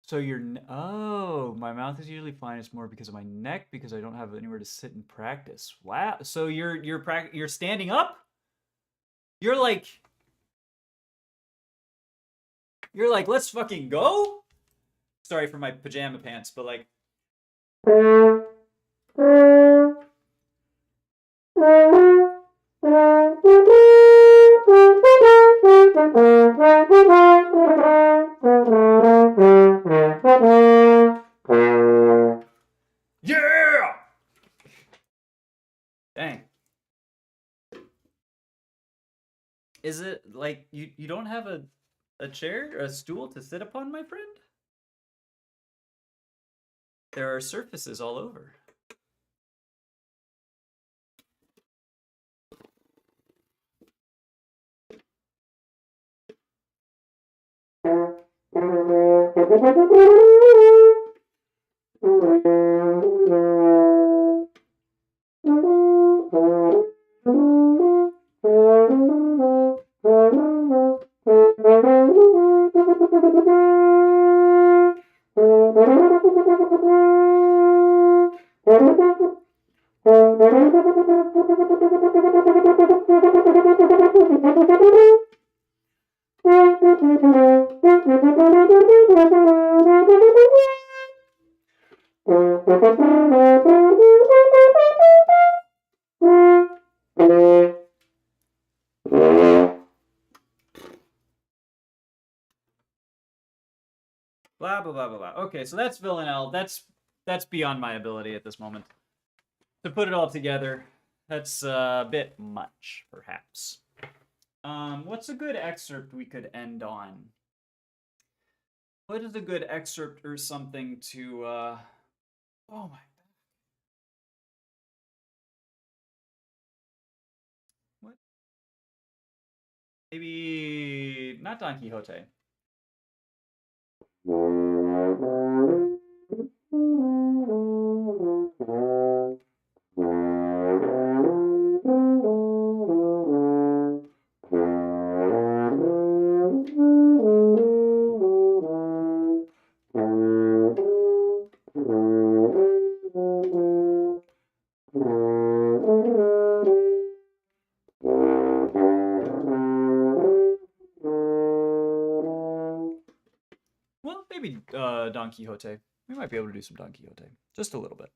so oh, my mouth is usually fine. It's more because of my neck because I don't have anywhere to sit and practice. Wow. So you're standing up? You're like let's fucking go? Sorry for my pajama pants, but like yeah! Dang. Is it like you don't have a chair, a stool to sit upon, my friend? There are surfaces all over. Blah blah blah blah blah. Okay, so that's Villanelle. That's beyond my ability at this moment. To put it all together, that's a bit much, perhaps. What's a good excerpt we could end on? What is a good excerpt or something to oh my, what? Maybe not Don Quixote. Well, maybe Don Quixote. We might be able to do some Don Quixote. Just a little bit.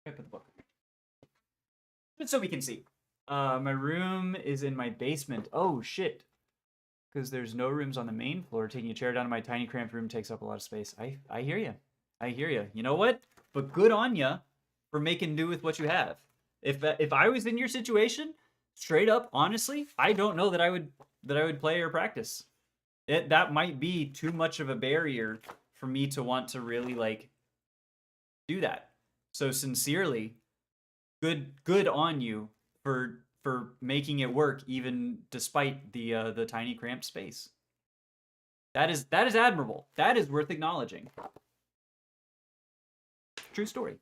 I put the book. Just so we can see. My room is in my basement. Oh, shit. Because there's no rooms on the main floor. Taking a chair down to my tiny cramped room takes up a lot of space. I hear you. I hear you. You know what? But good on you for making do with what you have. If I was in your situation, straight up, honestly, I don't know that I would play or practice. That might be too much of a barrier for me to want to really like do that. So sincerely, good on you for making it work even despite the tiny cramped space. That is admirable. That is worth acknowledging. True story.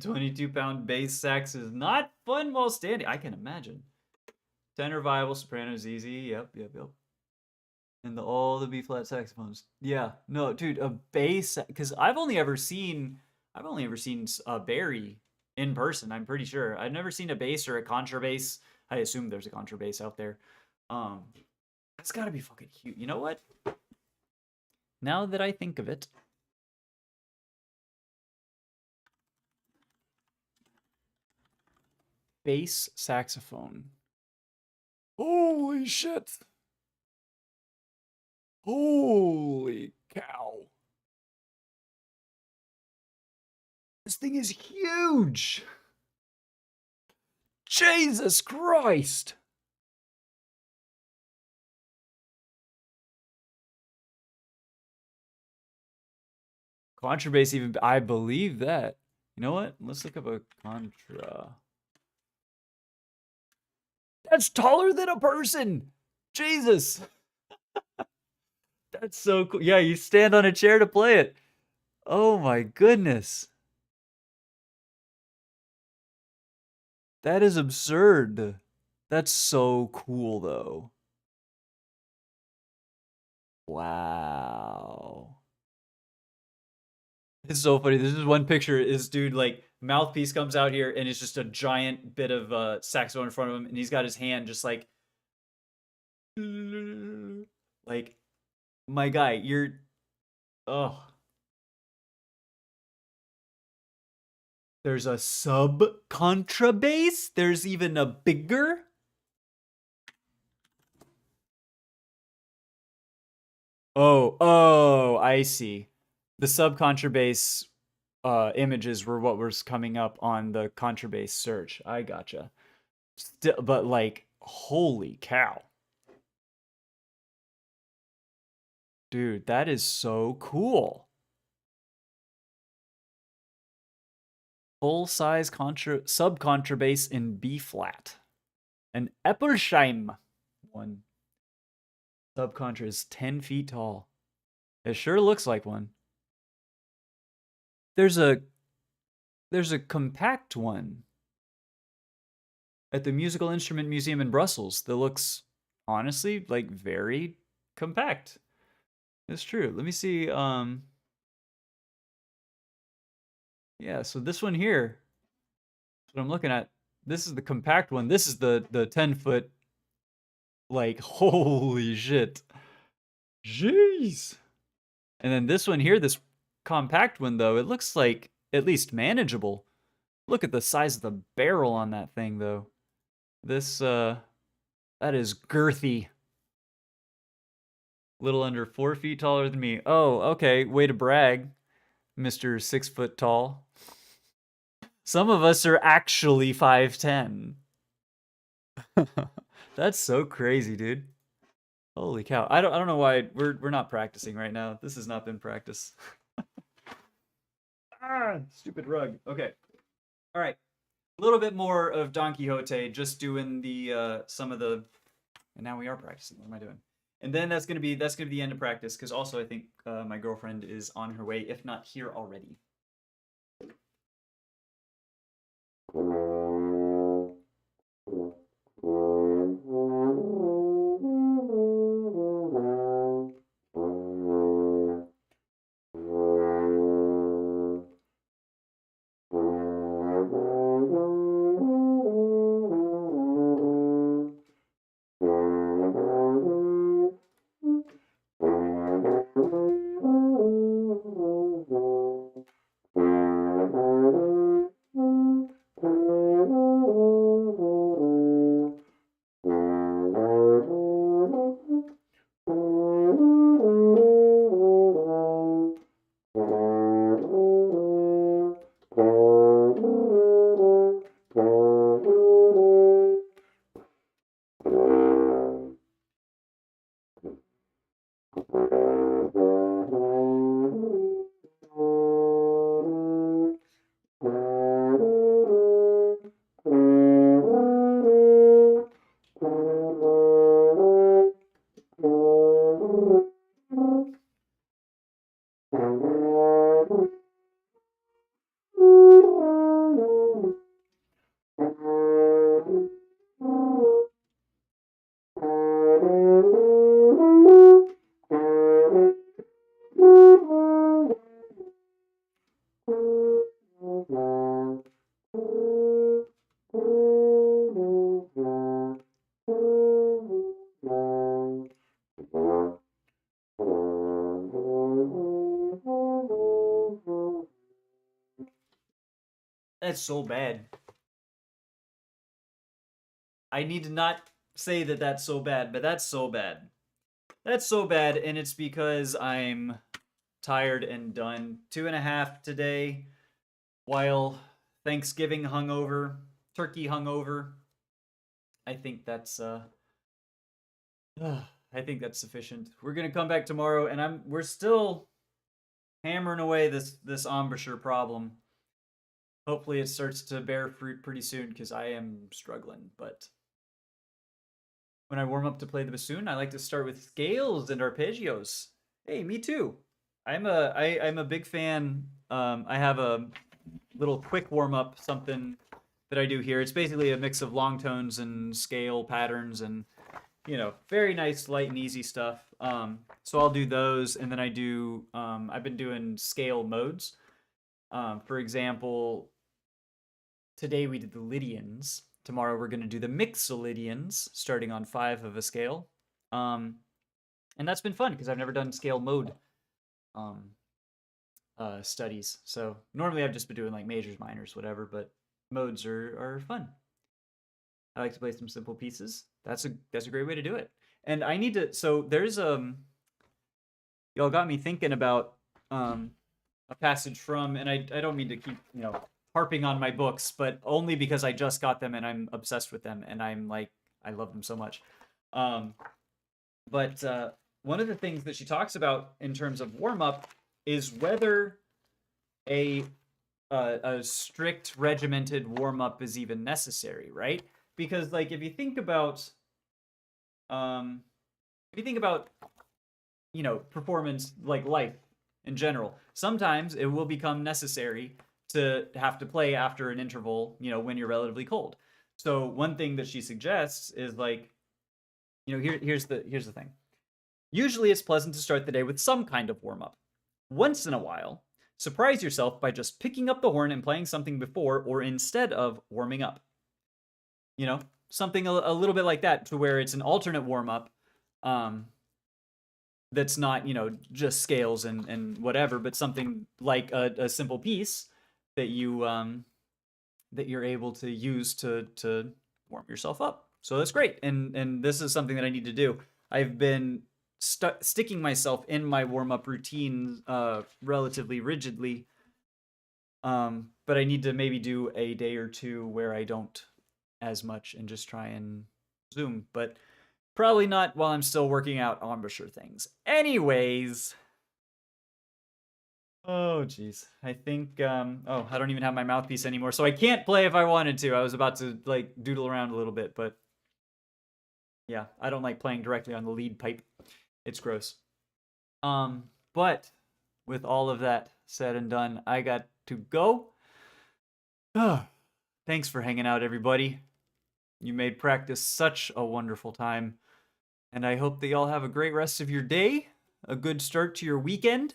22-pound bass sax is not fun while standing. I can imagine. Tenor, viable, soprano's easy. Yep. And all the B flat saxophones. Yeah, no, dude, a bass, because I've only ever seen Barry in person. I'm pretty sure I've never seen a bass or a contrabass. I assume there's a contrabass out there. That's gotta be fucking cute. You know what? Now that I think of it, bass saxophone. Holy shit! Holy cow! This thing is huge! Jesus Christ! Contrabass even, I believe that. You know what? Let's look up a contra. That's taller than a person! Jesus! That's so cool. Yeah, you stand on a chair to play it. Oh my goodness. That is absurd. That's so cool though. Wow. It's so funny. This is one picture. Is dude like mouthpiece comes out here and it's just a giant bit of saxophone in front of him, and he's got his hand just like my guy. You're oh. There's a sub contrabass. There's even a bigger. Oh, I see. The sub contrabass images were what was coming up on the contrabass search. I gotcha. Still, but like, holy cow. Dude, that is so cool. Full-size sub contrabass in B flat. An Eppelsheim one. Sub contra is 10 feet tall. It sure looks like one. There's a compact one at the Musical Instrument Museum in Brussels that looks honestly like very compact. It's true. Let me see. Yeah, so this one here, what I'm looking at, this is the compact one. This is the 10-foot. Like, holy shit. Jeez. And then this one here, this compact one though, it looks like at least manageable. Look at the size of the barrel on that thing though. This that is girthy. Little under 4 feet taller than me. Oh, okay. Way to brag, Mr. 6 foot tall. Some of us are actually 5'10". That's so crazy, dude. Holy cow. I don't know why we're not practicing right now. This has not been practice. Stupid rug. Okay. All right. A little bit more of Don Quixote, just doing the some of the, and now we are practicing. What am I doing? And then that's gonna be the end of practice, because also I think my girlfriend is on her way, if not here already. That's so bad. I need to not say that that's so bad, but that's so bad. That's so bad, and it's because I'm tired and done. 2.5 today, while Thanksgiving hungover, turkey hungover. I think that's I think that's sufficient. We're gonna come back tomorrow, and we're still hammering away this embouchure problem. Hopefully, it starts to bear fruit pretty soon because I am struggling. But when I warm up to play the bassoon, I like to start with scales and arpeggios. Hey, me too. I'm a big fan. I have a little quick warm up something that I do here. It's basically a mix of long tones and scale patterns and very nice, light and easy stuff. So I'll do those, and then I've been doing scale modes. For example, today we did the Lydians. Tomorrow we're going to do the Mixolydians, starting on 5 of a scale. And that's been fun because I've never done scale mode studies. So normally I've just been doing like majors, minors, whatever, but modes are fun. I like to play some simple pieces. That's a great way to do it. And I need to. So there's y'all got me thinking about a passage from, and I don't mean to keep harping on my books, but only because I just got them and I'm obsessed with them and I'm like I love them so much. But one of the things that she talks about in terms of warm up is whether a strict regimented warm up is even necessary, right? Because like if you think about performance like life in general, sometimes it will become necessary to have to play after an interval, when you're relatively cold. So one thing that she suggests is like, here's the thing. Usually it's pleasant to start the day with some kind of warm up. Once in a while, surprise yourself by just picking up the horn and playing something before or instead of warming up. Something a little bit like that, to where it's an alternate warm up that's not, just scales and whatever, but something like a simple piece that you're able to use to warm yourself up. So that's great. And this is something that I need to do. I've been sticking myself in my warm-up routine relatively rigidly. But I need to maybe do a day or two where I don't as much and just try and zoom. But probably not while I'm still working out embouchure things. Anyways. Oh, jeez. I think, I don't even have my mouthpiece anymore, so I can't play if I wanted to. I was about to, like, doodle around a little bit, but yeah, I don't like playing directly on the lead pipe. It's gross. But with all of that said and done, I got to go. Thanks for hanging out, everybody. You made practice such a wonderful time, and I hope that y'all have a great rest of your day, a good start to your weekend.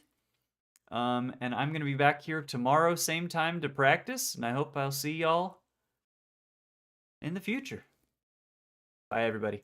And I'm going to be back here tomorrow, same time to practice, and I hope I'll see y'all in the future. Bye, everybody.